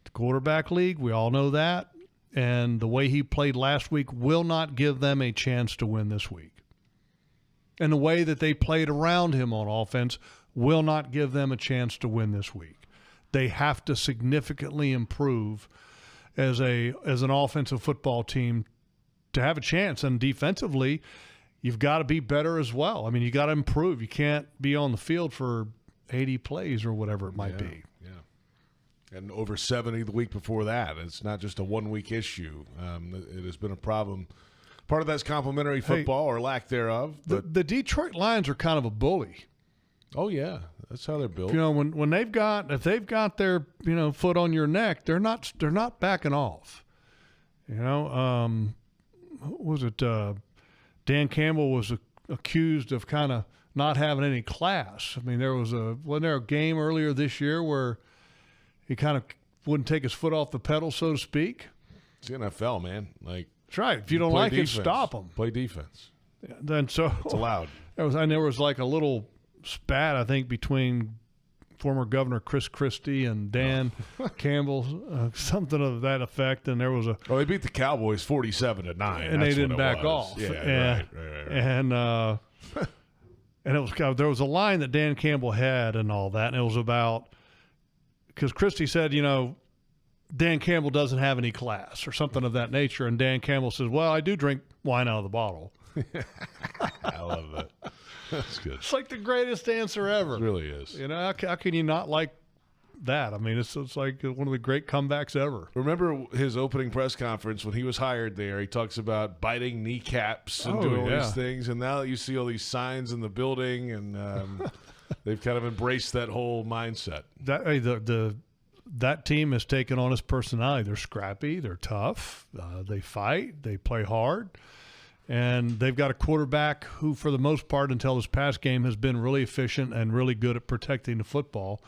the quarterback league, we all know that, and the way he played last week will not give them a chance to win this week. And the way that they played around him on offense will not give them a chance to win this week. They have to significantly improve as an offensive football team to have a chance. And defensively, you've got to be better as well. I mean, you got to improve. You can't be on the field for 80 plays or whatever it might be. Yeah. And over 70 the week before that. It's not just a 1-week issue. It has been a problem. Part of that's complementary football or lack thereof. But the Detroit Lions are kind of a bully. Oh, yeah. That's how they're built. When if they've got their foot on your neck, they're not backing off. What was it? Dan Campbell was accused of kind of not having any class. I mean, wasn't there a game earlier this year where he kind of wouldn't take his foot off the pedal, so to speak? It's the NFL, man. That's right. If you don't like it, stop them. Play defense. Yeah, then so it's allowed. There was like a little spat, I think, between former Governor Chris Christie and Dan Campbell, something of that effect. And there was they beat the Cowboys 47-9, and they didn't back off. Yeah, right. And it was there was a line that Dan Campbell had and all that, and it was about because Christie said, Dan Campbell doesn't have any class or something of that nature, and Dan Campbell says, "Well, I do drink wine out of the bottle." I love that. That's good. It's like the greatest answer ever. It really is. How can you not like that. I mean, it's like one of the great comebacks ever. Remember his opening press conference when he was hired there? He talks about biting kneecaps and doing all these things. And now you see all these signs in the building, and they've kind of embraced that whole mindset. That team has taken on his personality. They're scrappy. They're tough. They fight. They play hard. And they've got a quarterback who, for the most part, until this past game, has been really efficient and really good at protecting the football.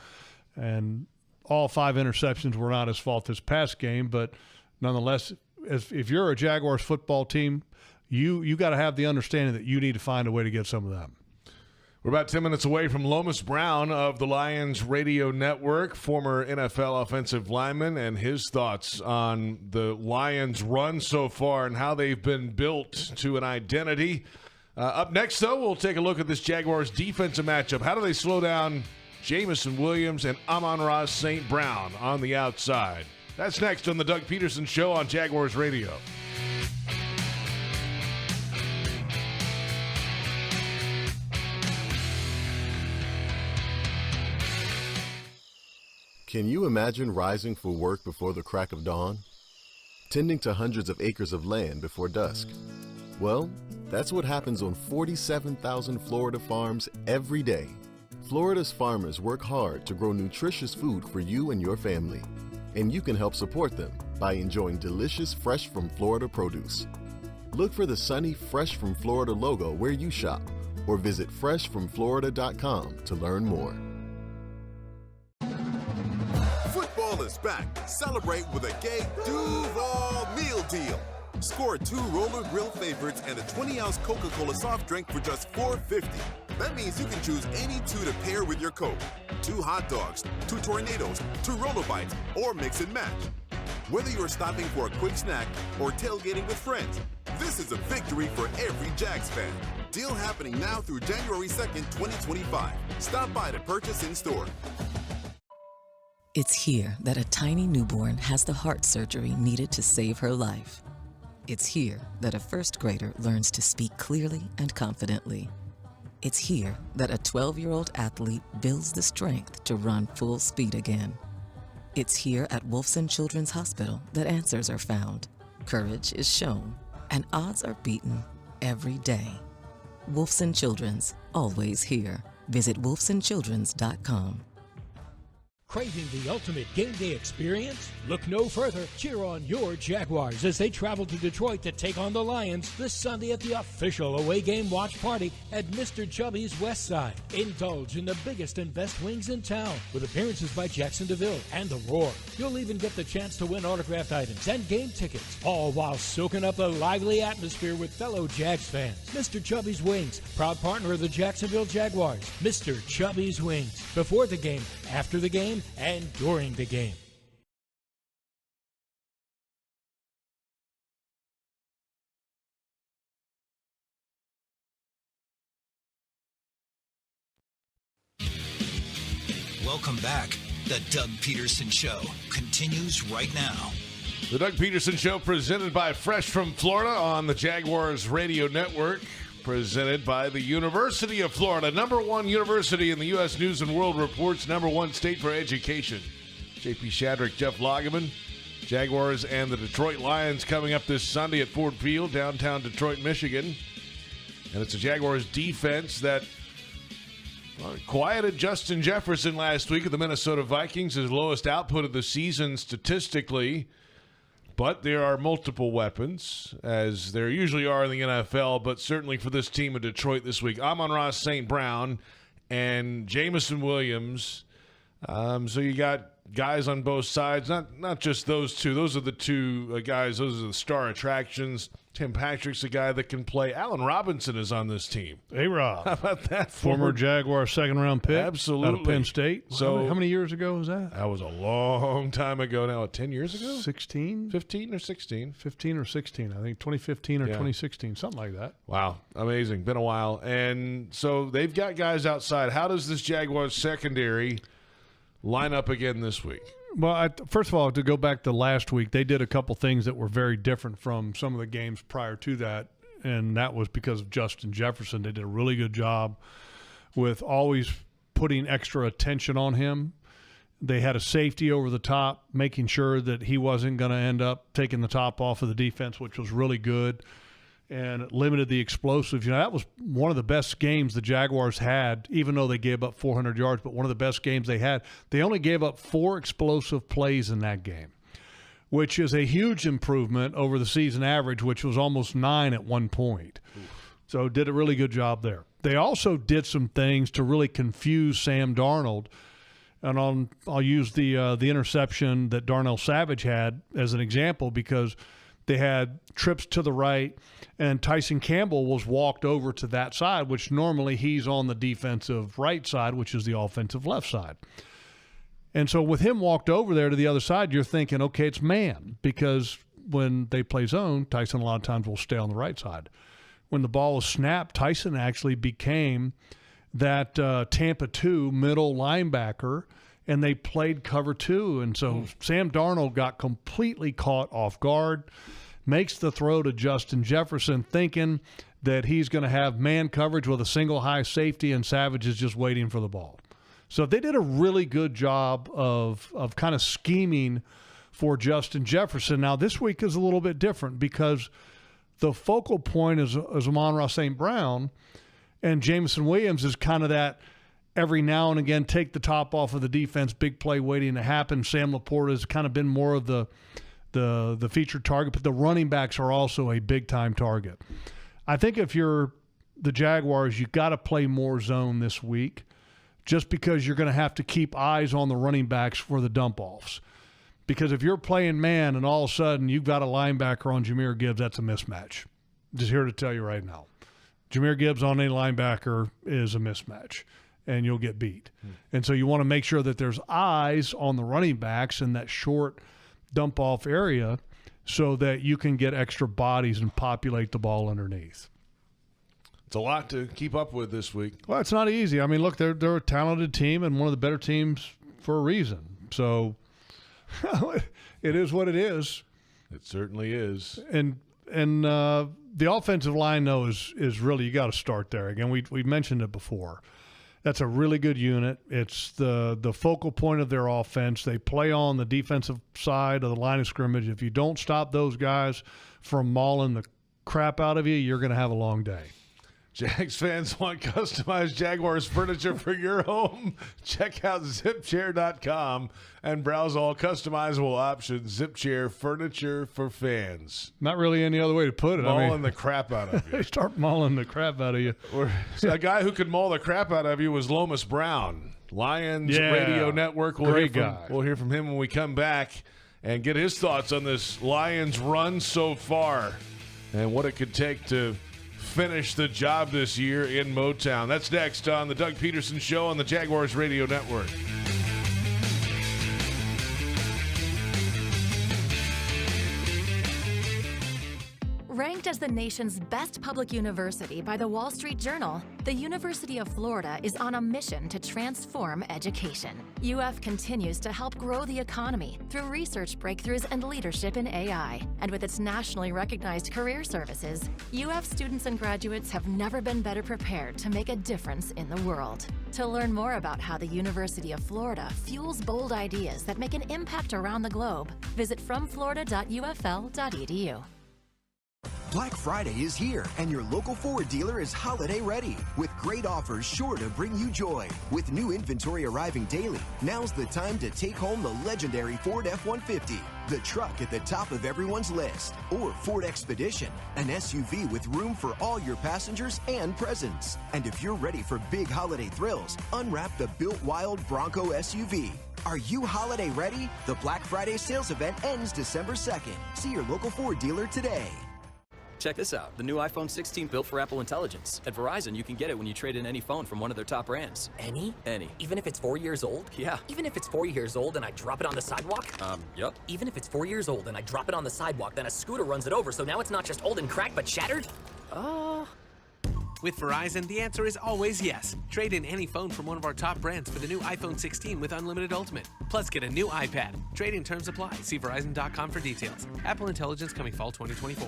And all 5 interceptions were not his fault this past game. But nonetheless, if you're a Jaguars football team, you got to have the understanding that you need to find a way to get some of them. We're about 10 minutes away from Lomas Brown of the Lions Radio Network, former NFL offensive lineman, and his thoughts on the Lions' run so far and how they've been built to an identity. Up next, though, we'll take a look at this Jaguars defensive matchup. How do they slow down Jameson Williams and Amon-Ra St. Brown on the outside? That's next on the Doug Pederson Show on Jaguars Radio. Can you imagine rising for work before the crack of dawn? Tending to hundreds of acres of land before dusk? Well, that's what happens on 47,000 Florida farms every day. Florida's farmers work hard to grow nutritious food for you and your family. And you can help support them by enjoying delicious Fresh from Florida produce. Look for the sunny Fresh from Florida logo where you shop, or visit freshfromflorida.com to learn more. Football is back. Celebrate with a gay Duval meal deal. Score 2 Roller Grill favorites and a 20-ounce Coca-Cola soft drink for just $4.50. That means you can choose any 2 to pair with your Coke. 2 hot dogs, 2 tornadoes, 2 roller bites, or mix and match. Whether you're stopping for a quick snack or tailgating with friends, this is a victory for every Jags fan. Deal happening now through January 2nd, 2025. Stop by to purchase in store. It's here that a tiny newborn has the heart surgery needed to save her life. It's here that a first grader learns to speak clearly and confidently. It's here that a 12-year-old athlete builds the strength to run full speed again. It's here at Wolfson Children's Hospital that answers are found, courage is shown, and odds are beaten every day. Wolfson Children's, always here. Visit wolfsonchildrens.com. Craving the ultimate game day experience? Look no further. Cheer on your Jaguars as they travel to Detroit to take on the Lions this Sunday at the official away game watch party at Mr. Chubby's West Side. Indulge in the biggest and best wings in town with appearances by Jackson DeVille and The Roar. You'll even get the chance to win autographed items and game tickets, all while soaking up the lively atmosphere with fellow Jags fans. Mr. Chubby's Wings, proud partner of the Jacksonville Jaguars. Mr. Chubby's Wings. Before the game, after the game, and during the game. Welcome back. The Doug Pederson Show continues right now. The Doug Pederson Show presented by Fresh from Florida on the Jaguars Radio Network. Presented by the University of Florida, #1 university in the U.S. News and World Report's #1 state for education. J.P. Shadrick, Jeff Lageman, Jaguars and the Detroit Lions coming up this Sunday at Ford Field, downtown Detroit, Michigan. And it's a Jaguars defense that quieted Justin Jefferson last week of the Minnesota Vikings, his lowest output of the season statistically. But there are multiple weapons, as there usually are in the NFL, but certainly for this team in Detroit this week. Amon-Ra St. Brown and Jameson Williams. So you got guys on both sides, not just those two. Those are the two guys. Those are the star attractions. Tim Patrick's a guy that can play. Allen Robinson is on this team. A-Rob. How about that? Former Jaguar second-round pick. Absolutely. Out of Penn State. So how many years ago was that? That was a long time ago now. 10 years ago? 16? 15 or 16? 15 or 16. I think 2015 or 2016, something like that. Wow. Amazing. Been a while. And so they've got guys outside. How does this Jaguars secondary line up again this week? Well, first of all, to go back to last week, they did a couple things that were very different from some of the games prior to that, and that was because of Justin Jefferson. They did a really good job with always putting extra attention on him. They had a safety over the top, making sure that he wasn't going to end up taking the top off of the defense, which was really good, and it limited the explosives. You know, that was one of the best games the Jaguars had, even though they gave up 400 yards, but one of the best games they had. They only gave up 4 explosive plays in that game, which is a huge improvement over the season average, which was almost 9 at one point. So did a really good job there. They also did some things to really confuse Sam Darnold. And I'll use the interception that Darnell Savage had as an example, because they had trips to the right, and Tyson Campbell was walked over to that side, which normally he's on the defensive right side, which is the offensive left side. And so with him walked over there to the other side, you're thinking, okay, it's man, because when they play zone, Tyson a lot of times will stay on the right side. When the ball was snapped, Tyson actually became that Tampa 2 middle linebacker, and they played cover 2. And so Sam Darnold got completely caught off guard, makes the throw to Justin Jefferson, thinking that he's going to have man coverage with a single high safety, and Savage is just waiting for the ball. So they did a really good job of kind of scheming for Justin Jefferson. Now, this week is a little bit different, because the focal point is Amon-Ra St. Brown, and Jameson Williams is kind of that every now and again take the top off of the defense, big play waiting to happen. Sam Laporta has kind of been more of the featured target, but the running backs are also a big-time target. I think if you're the Jaguars, you've got to play more zone this week, just because you're going to have to keep eyes on the running backs for the dump-offs. Because if you're playing man and all of a sudden you've got a linebacker on Jahmyr Gibbs, that's a mismatch. Just here to tell you right now. Jahmyr Gibbs on any linebacker is a mismatch, and you'll get beat. And so you want to make sure that there's eyes on the running backs in that short dump-off area, so that you can get extra bodies and populate the ball underneath. It's a lot to keep up with this week. Well, it's not easy. I mean, look, they're a talented team and one of the better teams for a reason. So it is what it is. It certainly is. And the offensive line, though, is really, you got to start there. Again, we mentioned it before. That's a really good unit. It's the focal point of their offense. They play on the defensive side of the line of scrimmage. If you don't stop those guys from mauling the crap out of you, you're going to have a long day. Jags fans want customized Jaguars furniture for your home? Check out zipchair.com and browse all customizable options. Zipchair furniture for fans. Not really any other way to put it. Mauling the crap out of you. They start mauling the crap out of you. A guy who could maul the crap out of you was Lomas Brown. Lions Radio Network. Great guy. We'll hear from him when we come back and get his thoughts on this Lions run so far and what it could take to finish the job this year in Motown. That's next on the Doug Pederson Show on the Jaguars Radio Network. Ranked as the nation's best public university by the Wall Street Journal, the University of Florida is on a mission to transform education. UF continues to help grow the economy through research breakthroughs and leadership in AI. And with its nationally recognized career services, UF students and graduates have never been better prepared to make a difference in the world. To learn more about how the University of Florida fuels bold ideas that make an impact around the globe, visit fromflorida.ufl.edu. Black Friday is here, and your local Ford dealer is holiday ready with great offers sure to bring you joy. With new inventory arriving daily, now's the time to take home the legendary Ford F-150, the truck at the top of everyone's list, or Ford Expedition, an SUV with room for all your passengers and presents. And if you're ready for big holiday thrills, unwrap the Built Wild Bronco SUV. Are you holiday ready? The Black Friday sales event ends December 2nd. See your local Ford dealer today. Check this out, the new iPhone 16 built for Apple Intelligence. At Verizon, you can get it when you trade in any phone from one of their top brands. Any? Any. Even if it's 4 years old? Yeah. Even if it's 4 years old and I drop it on the sidewalk? Yep. Even if it's 4 years old and I drop it on the sidewalk, then a scooter runs it over, so now it's not just old and cracked, but shattered? With Verizon, the answer is always yes. Trade in any phone from one of our top brands for the new iPhone 16 with Unlimited Ultimate. Plus, get a new iPad. Trade-in terms apply. See Verizon.com for details. Apple Intelligence coming fall 2024.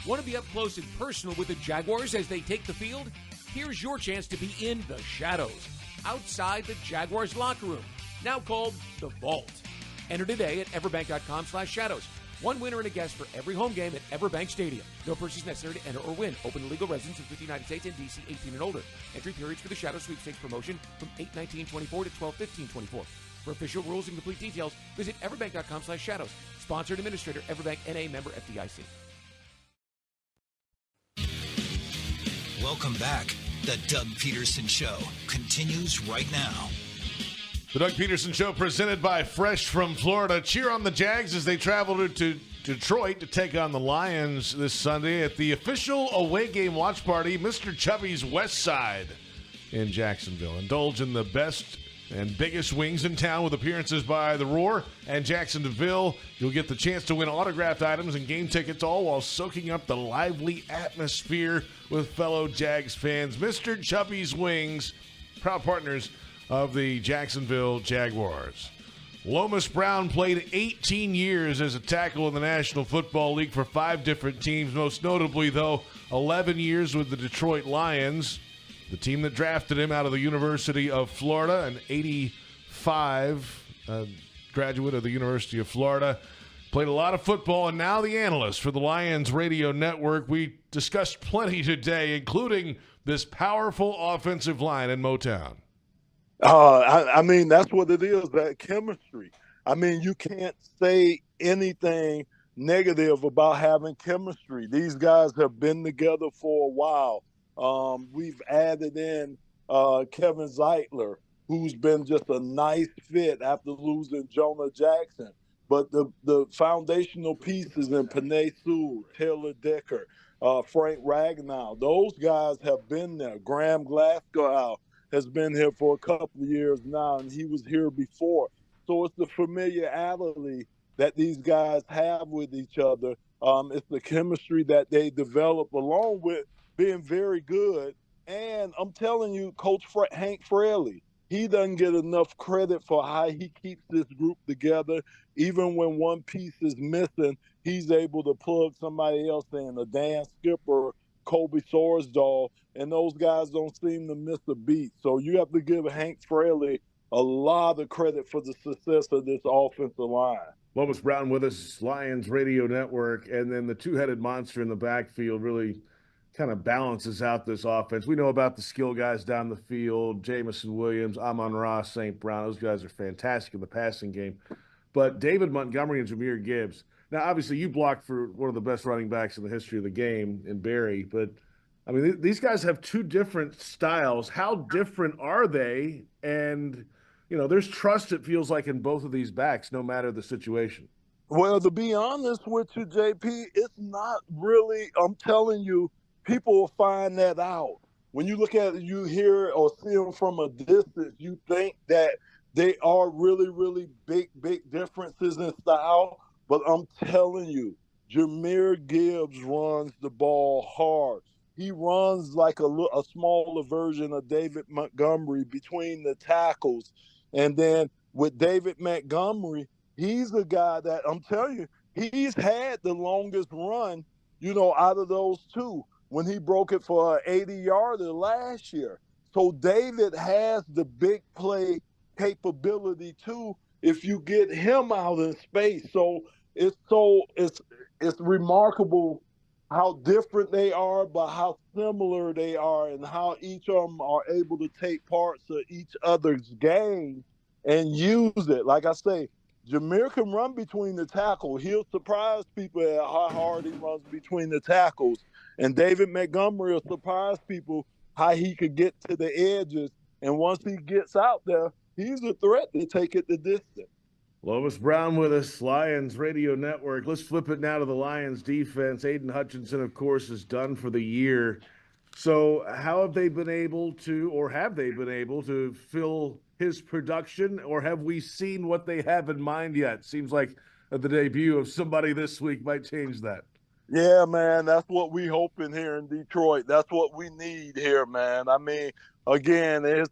Want to be up close and personal with the Jaguars as they take the field? Here's your chance to be in the shadows, outside the Jaguars locker room. now called The Vault. Enter today at everbank.com/shadows. One winner and a guest for every home game at Everbank Stadium. No purchase necessary to enter or win. Open to legal residents in 50 United States and D.C. 18 and older. Entry periods for the Shadow Sweepstakes promotion from 8/19/24 to 12/15/24. For official rules and complete details, visit everbank.com/shadows. Sponsored administrator, Everbank N.A. member FDIC. Welcome back. The Doug Pederson Show continues right now. The Doug Pederson Show presented by Fresh from Florida. Cheer on the Jags as they travel to Detroit to take on the Lions this Sunday at the official away game watch party, Mr. Chubby's West Side in Jacksonville. Indulge in the best and biggest wings in town with appearances by The Roar and Jacksonville. You'll get the chance to win autographed items and game tickets, all while soaking up the lively atmosphere with fellow Jags fans. Mr. Chubby's Wings, proud partners of the Jacksonville Jaguars. Lomas Brown played 18 years as a tackle in the National Football League for 5 different teams, most notably, though, 11 years with the Detroit Lions, the team that drafted him out of the University of Florida, an 85 graduate of the University of Florida. Played a lot of football, and now the analyst for the Lions Radio Network. We discussed plenty today, including this powerful offensive line in Motown. I mean, that's what it is, that chemistry. I mean, you can't say anything negative about having chemistry. These guys have been together for a while. We've added in Kevin Zeitler, who's been just a nice fit after losing Jonah Jackson. But the foundational pieces in Panay Sewell, Taylor Decker, Frank Ragnow, those guys have been there. Graham Glasgow has been here for a couple of years now, and he was here before. So it's the familiarity that these guys have with each other. It's the chemistry that they develop along with being very good. And I'm telling you, Coach Hank Fraley, he doesn't get enough credit for how he keeps this group together. Even when one piece is missing, he's able to plug somebody else in, a Dan Skipper, Kobe Sorsdahl, and those guys don't seem to miss a beat. So you have to give Hank Fraley a lot of credit for the success of this offensive line. Lomas Brown with us, Lions Radio Network, and then the two-headed monster in the backfield really kind of balances out this offense. We know about the skill guys down the field, Jamison Williams, Amon-Ra, St. Brown. Those guys are fantastic in the passing game. But David Montgomery and Jahmyr Gibbs. Now, obviously, you blocked for one of the best running backs in the history of the game in Barry. But, I mean, these guys have two different styles. How different are they? And, you know, there's trust, it feels like, in both of these backs, no matter the situation. Well, to be honest with you, JP, it's not really, I'm telling you, people will find that out. When you look at it, you hear or see them from a distance, you think that they are really, really big differences in style. But I'm telling you, Jahmyr Gibbs runs the ball hard. He runs like a smaller version of David Montgomery between the tackles. And then with David Montgomery, he's a guy that, I'm telling you, he's had the longest run, you know, out of those two when he broke it for an 80-yarder last year. So David has the big play capability too if you get him out in space. So it's remarkable how different they are, but how similar they are, and how each of them are able to take parts of each other's game and use it. Like I say, Jahmyr can run between the tackles. He'll surprise people at how hard he runs between the tackles. And David Montgomery will surprise people how he could get to the edges. And once he gets out there, he's a threat to take it the distance. Lomas Brown with us, Lions Radio Network. Let's flip it now to the Lions defense. Aiden Hutchinson, of course, is done for the year. So how have they been able to, or have they been able to fill his production, or have we seen what they have in mind yet? Seems like the debut of somebody this week might change that. Yeah, man, that's what we hoping here in Detroit. That's what we need here, man. I mean, again, it's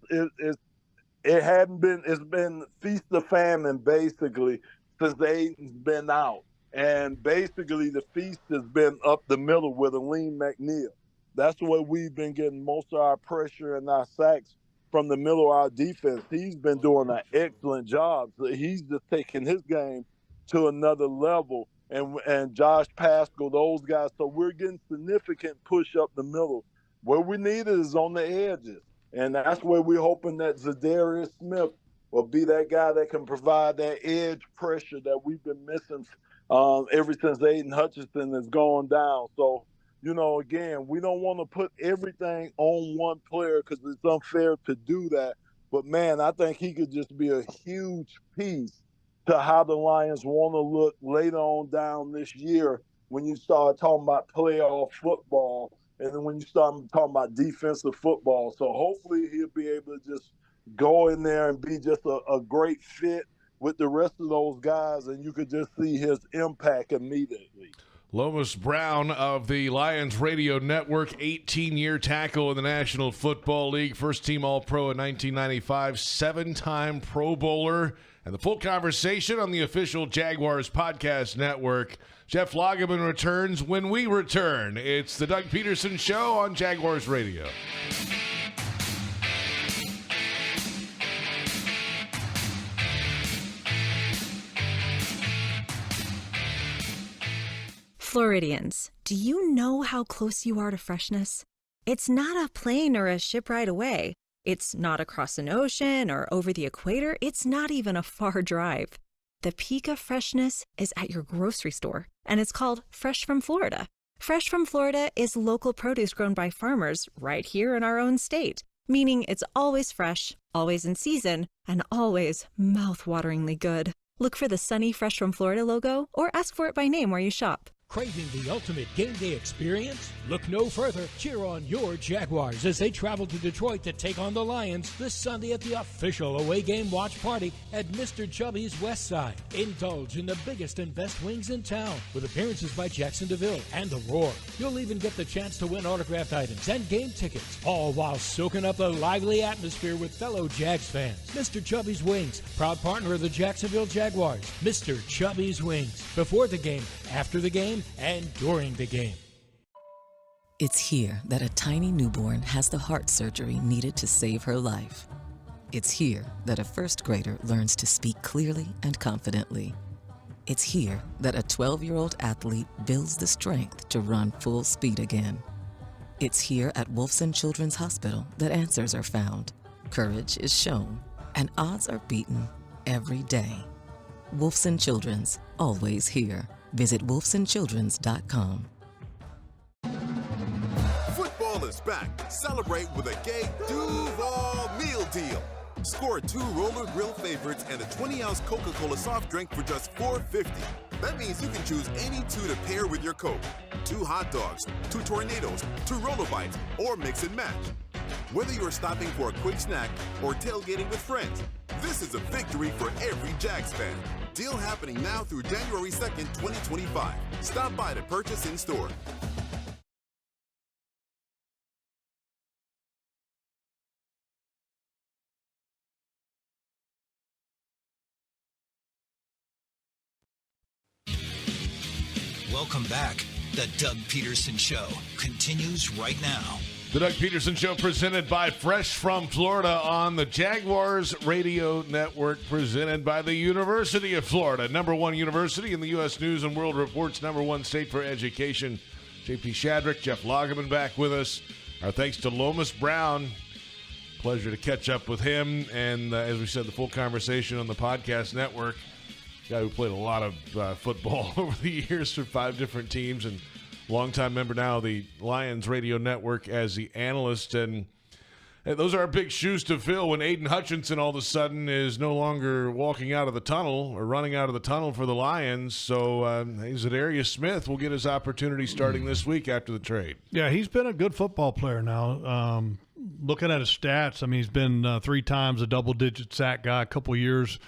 been feast or famine basically since Aiden's been out. And basically the feast has been up the middle with Aleem McNeil. That's where we've been getting most of our pressure and our sacks from the middle of our defense. He's been doing an excellent job. So he's just taking his game to another level. And Josh Pascal, those guys. So we're getting significant push up the middle. Where we need it is on the edges. And that's where we're hoping that Zadarius Smith will be that guy that can provide that edge pressure that we've been missing ever since Aiden Hutchinson has gone down. So, again, we don't want to put everything on one player because it's unfair to do that. But, man, I think he could just be a huge piece to how the Lions want to look later on down this year when you start talking about playoff football and then when you start talking about defensive football. So hopefully he'll be able to just go in there and be just a great fit with the rest of those guys, and you could just see his impact immediately. Lomas Brown of the Lions Radio Network, 18-year tackle in the National Football League, first-team All-Pro in 1995, 7-time Pro Bowler, and the full conversation on the official Jaguars Podcast Network. Jeff Lageman returns when we return. It's the Doug Pederson Show on Jaguars Radio. Floridians, do you know how close you are to freshness? It's not a plane or a ship ride away. It's not across an ocean or over the equator. It's not even a far drive. The peak of freshness is at your grocery store, and it's called Fresh from Florida. Fresh from Florida is local produce grown by farmers right here in our own state, meaning it's always fresh, always in season, and always mouth-wateringly good. Look for the sunny Fresh from Florida logo or ask for it by name where you shop. Craving the ultimate game day experience? Look no further. Cheer on your Jaguars as they travel to Detroit to take on the Lions this Sunday at the official away game watch party at Mr. Chubby's West Side. Indulge in the biggest and best wings in town with appearances by Jackson DeVille and The Roar. You'll even get the chance to win autographed items and game tickets, all while soaking up the lively atmosphere with fellow Jags fans. Mr. Chubby's Wings, proud partner of the Jacksonville Jaguars. Mr. Chubby's Wings, before the game, after the game, and during the game. It's here that a tiny newborn has the heart surgery needed to save her life. It's here that a first grader learns to speak clearly and confidently. It's here that a 12-year-old athlete builds the strength to run full speed again. It's here at Wolfson Children's Hospital that answers are found, courage is shown, and odds are beaten every day. Wolfson Children's, always here. Visit wolfsonchildrens.com. Football is back. Celebrate with a gay Duval meal deal. Score 2 roller grill favorites and a 20-ounce Coca-Cola soft drink for just $4.50. That means you can choose any 2 to pair with your Coke. 2 hot dogs, 2 tornadoes, 2 roller bites, or mix and match. Whether you're stopping for a quick snack or tailgating with friends, this is a victory for every Jags fan. Deal happening now through January 2nd, 2025. Stop by to purchase in store. Welcome back. The Doug Pederson Show continues right now. The Doug Pederson Show presented by Fresh from Florida on the Jaguars Radio Network, presented by the University of Florida, #1 university in the U.S. News and World Report's #1 state for education. J.P. Shadrick, Jeff Lageman back with us. Our thanks to Lomas Brown. Pleasure to catch up with him. And as we said, the full conversation on the podcast network. Guy who played a lot of football over the years for 5 different teams and longtime member now of the Lions Radio Network as the analyst. And those are big shoes to fill when Aiden Hutchinson all of a sudden is no longer walking out of the tunnel or running out of the tunnel for the Lions. So Zadarius Smith will get his opportunity starting this week after the trade. Yeah, he's been a good football player now. Looking at his stats, I mean, he's been 3 times a double-digit sack guy, a couple years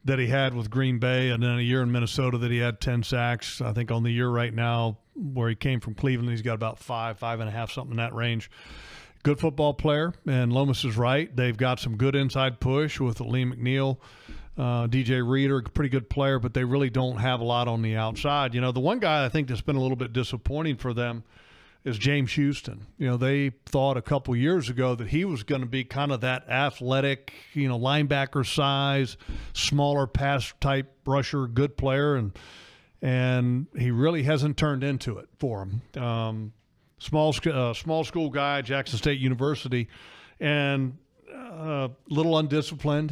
that he had with Green Bay, and then a year in Minnesota that he had 10 sacks. I think on the year right now where he came from Cleveland, he's got about 5.5, something in that range. Good football player, and Lomas is right. They've got some good inside push with Lee McNeil, DJ Reader, pretty good player, but they really don't have a lot on the outside. You know, the one guy I think that's been a little bit disappointing for them is James Houston. They thought a couple years ago that he was going to be kind of that athletic, linebacker size, smaller pass type rusher, good player, and he really hasn't turned into it for him. Small school guy, Jackson State University, and a little undisciplined,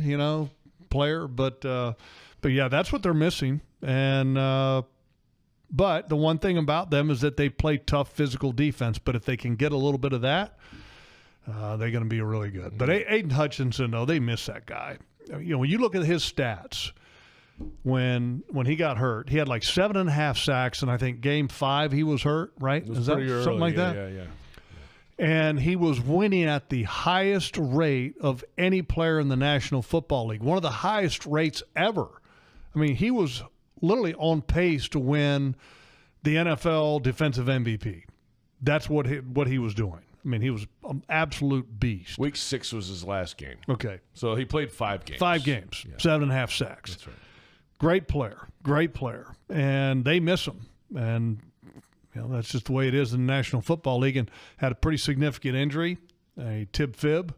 player. But yeah, that's what they're missing. And but the one thing about them is that they play tough physical defense. But if they can get a little bit of that, they're going to be really good. But Aiden Hutchinson, though, they miss that guy. When you look at his stats, when he got hurt, he had like 7.5 sacks, and I think game 5 he was hurt, right? It was Is that pretty early. something like that? Yeah. And he was winning at the highest rate of any player in the National Football League, one of the highest rates ever. I mean, he was literally on pace to win the NFL defensive MVP. That's what he was doing. I mean, he was an absolute beast. Week 6 was his last game. Okay. So he played 5 games. 5 games, Yeah. 7.5 sacks. That's right. Great player. And they miss him. And, that's just the way it is in the National Football League. And had a pretty significant injury, a tib fib,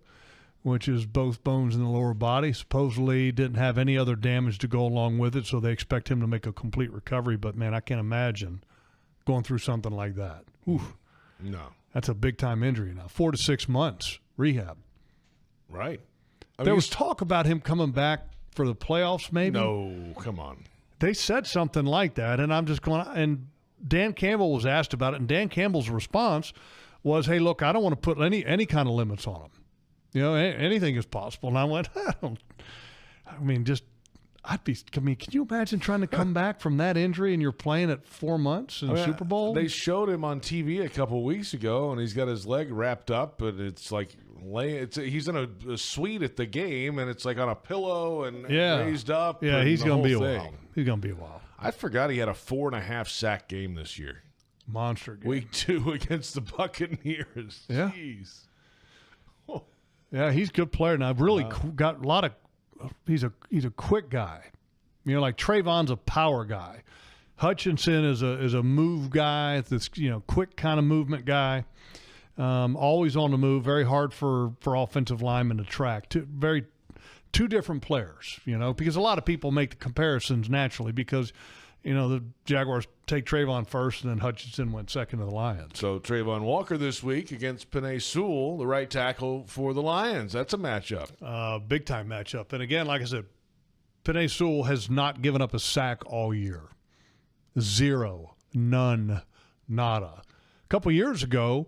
which is both bones in the lower body. Supposedly didn't have any other damage to go along with it, so they expect him to make a complete recovery. But, man, I can't imagine going through something like that. Oof. No. That's a big-time injury now. 4 to 6 months rehab. Right. There was talk about him coming back for the playoffs maybe. No, come on. They said something like that, and I'm just going – and Dan Campbell was asked about it, and Dan Campbell's response was, hey, look, I don't want to put any kind of limits on him. Anything is possible. And I went, can you imagine trying to come back from that injury and you're playing at 4 months in a Super Bowl? They showed him on TV a couple of weeks ago, and he's got his leg wrapped up, and it's like he's in a suite at the game, and it's like on a pillow and raised up. Yeah, he's going to be a while. He's going to be a while. I forgot he had a 4.5 sack game this year. Monster game. Week 2 against the Buccaneers. Yeah. Jeez. Yeah, he's a good player. And I've really got a lot of he's a quick guy. Like Trayvon's a power guy. Hutchinson is a move guy, this quick kind of movement guy. Always on the move, very hard for offensive linemen to track. Two different players, because a lot of people make the comparisons naturally because, the Jaguars take Trayvon first and then Hutchinson went second to the Lions. So Trayvon Walker this week against Penei Sewell, the right tackle for the Lions. That's a matchup. Big-time matchup. And again, like I said, Penei Sewell has not given up a sack all year. 0, none, nada. A couple years ago,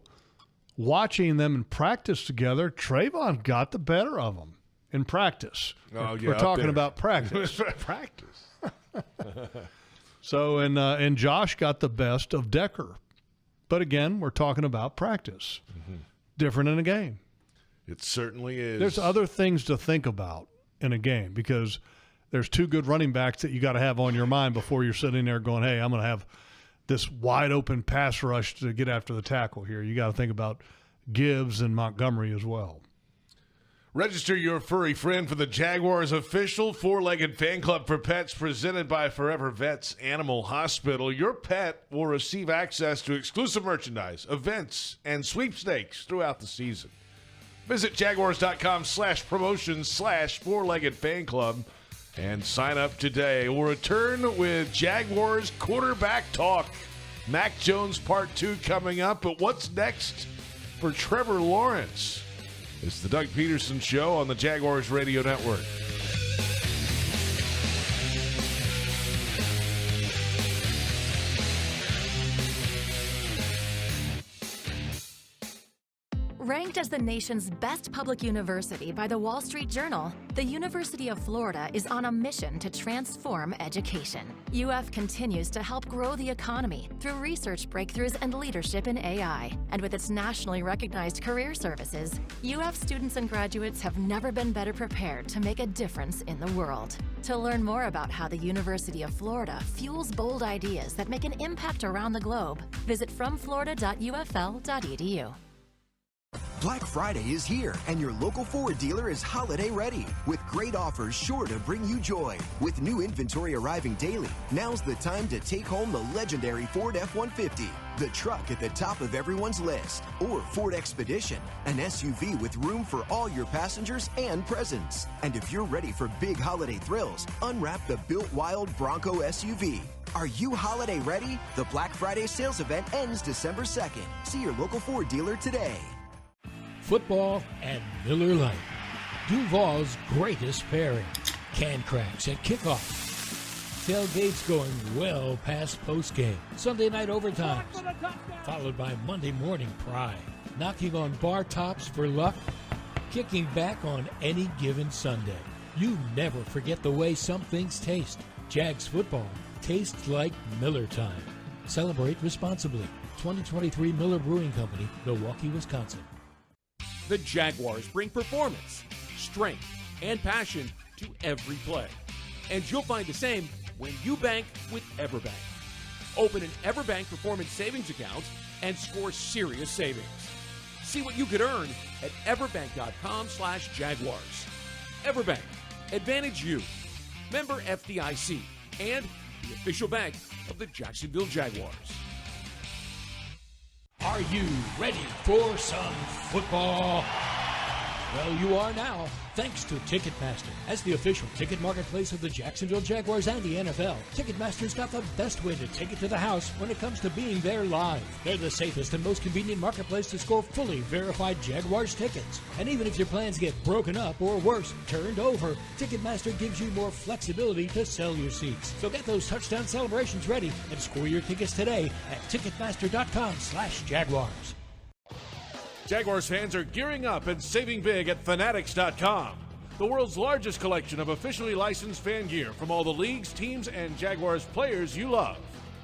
watching them in practice together, Trayvon got the better of him in practice. Oh, yeah, We're talking about practice. Practice. So, and Josh got the best of Decker. But again, we're talking about practice. Mm-hmm. Different in a game. It certainly is. There's other things to think about in a game because there's 2 good running backs that you got to have on your mind before you're sitting there going, hey, I'm going to have this wide open pass rush to get after the tackle here. You got to think about Gibbs and Montgomery as well. Register your furry friend for the Jaguars official 4-legged fan club for pets presented by Forever Vets Animal Hospital. Your pet will receive access to exclusive merchandise, events, and sweepstakes throughout the season. Visit jaguars.com/promotions/4-legged fan club and sign up today. We'll return with Jaguars quarterback talk. Mac Jones Part 2 coming up, but what's next for Trevor Lawrence? It's the Doug Pederson Show on the Jaguars Radio Network. Ranked as the nation's best public university by the Wall Street Journal, the University of Florida is on a mission to transform education. UF continues to help grow the economy through research breakthroughs and leadership in AI. And with its nationally recognized career services, UF students and graduates have never been better prepared to make a difference in the world. To learn more about how the University of Florida fuels bold ideas that make an impact around the globe, visit fromflorida.ufl.edu. Black Friday is here, and your local Ford dealer is holiday ready with great offers sure to bring you joy. With new inventory arriving daily, now's the time to take home the legendary Ford F-150, the truck at the top of everyone's list, or Ford Expedition, an SUV with room for all your passengers and presents. And if you're ready for big holiday thrills, unwrap the Built Wild Bronco SUV. Are you holiday ready? The Black Friday sales event ends December 2nd. See your local Ford dealer today. Football and Miller Lite. Duval's greatest pairing. Can cracks at kickoff. Tailgates going well past postgame. Sunday night overtime. Followed by Monday morning pride. Knocking on bar tops for luck. Kicking back on any given Sunday. You never forget the way some things taste. Jags football tastes like Miller time. Celebrate responsibly. 2023 Miller Brewing Company, Milwaukee, Wisconsin. The Jaguars bring performance, strength, and passion to every play. And you'll find the same when you bank with EverBank. Open an EverBank Performance Savings account and score serious savings. See what you could earn at everbank.com/Jaguars. EverBank, advantage you. Member FDIC and the official bank of the Jacksonville Jaguars. Are you ready for some football? Well, you are now, thanks to Ticketmaster. As the official ticket marketplace of the Jacksonville Jaguars and the NFL, Ticketmaster's got the best way to take it to the house when it comes to being there live. They're the safest and most convenient marketplace to score fully verified Jaguars tickets. And even if your plans get broken up or worse, turned over, Ticketmaster gives you more flexibility to sell your seats. So get those touchdown celebrations ready and score your tickets today at Ticketmaster.com/Jaguars. Jaguars fans are gearing up and saving big at Fanatics.com. The world's largest collection of officially licensed fan gear from all the leagues, teams, and Jaguars players you love.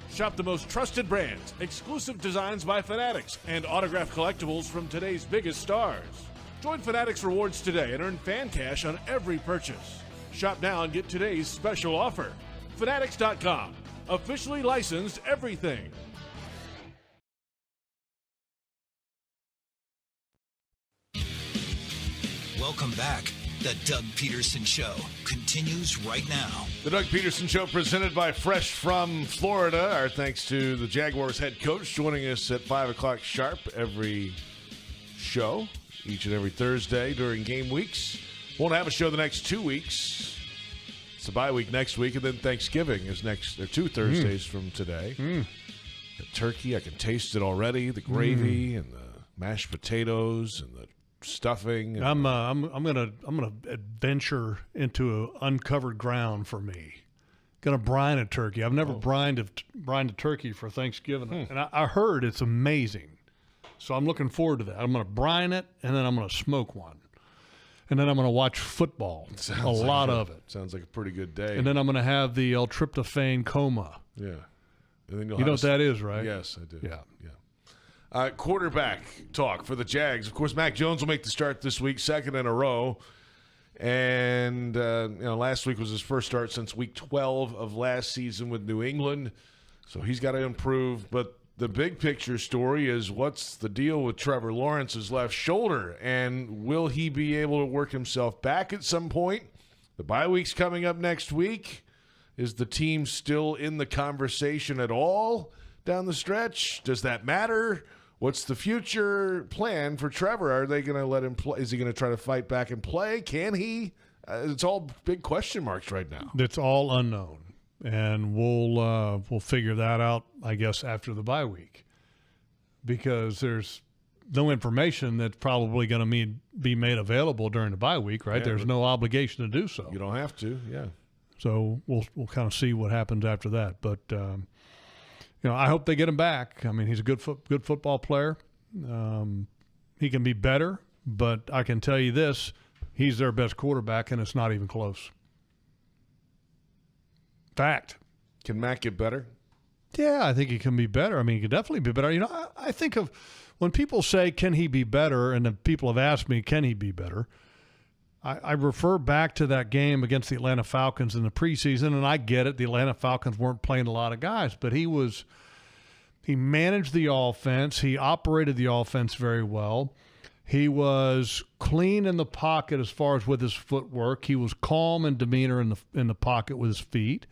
Shop the most trusted brands, exclusive designs by Fanatics, and autographed collectibles from today's biggest stars. Join Fanatics Rewards today and earn fan cash on every purchase. Shop now and get today's special offer. Fanatics.com. Officially licensed everything. Welcome back. The Doug Pederson Show continues right now. The Doug Pederson Show presented by Fresh from Florida. Our thanks to the Jaguars head coach joining us at 5 o'clock sharp every show, each and every Thursday during game weeks. Won't have a show the next 2 weeks. It's a bye week next week, and then Thanksgiving is next. They're 2 Thursdays from today. The turkey, I can taste it already. The gravy and the mashed potatoes and the stuffing. I'm gonna adventure into uncovered ground for me. Gonna brine a turkey. I've never brined a turkey for Thanksgiving, and I heard it's amazing. So I'm looking forward to that. I'm gonna brine it, and then I'm gonna smoke one, and then I'm gonna watch football. A lot of it. Sounds like a pretty good day. And then I'm gonna have the L-tryptophan coma. Yeah. And then you know what that is, right? Yes, I do. Yeah. Quarterback talk for the Jags. Of course, Mac Jones will make the start this week, second in a row. And, last week was his first start since week 12 of last season with New England. So he's got to improve. But the big picture story is what's the deal with Trevor Lawrence's left shoulder? And will he be able to work himself back at some point? The bye week's coming up next week. Is the team still in the conversation at all down the stretch? Does that matter? What's the future plan for Trevor? Are they going to let him play? Is he going to try to fight back and play? Can he? It's all big question marks right now. It's all unknown, and we'll figure that out, I guess, after the bye week, because there's no information that's probably going to be made available during the bye week, right? There's no obligation to do so. You don't have to, yeah. So we'll kind of see what happens after that, but. I hope they get him back. I mean, he's a good football player. He can be better, but I can tell you this, he's their best quarterback, and it's not even close. Fact. Can Mac get better? Yeah, I think he can be better. I mean, he can definitely be better. I think of when people say, can he be better, and then people have asked me, can he be better, I refer back to that game against the Atlanta Falcons in the preseason, and I get it. The Atlanta Falcons weren't playing a lot of guys, but he managed the offense. He operated the offense very well. He was clean in the pocket as far as with his footwork. He was calm in demeanor in the pocket with his feet.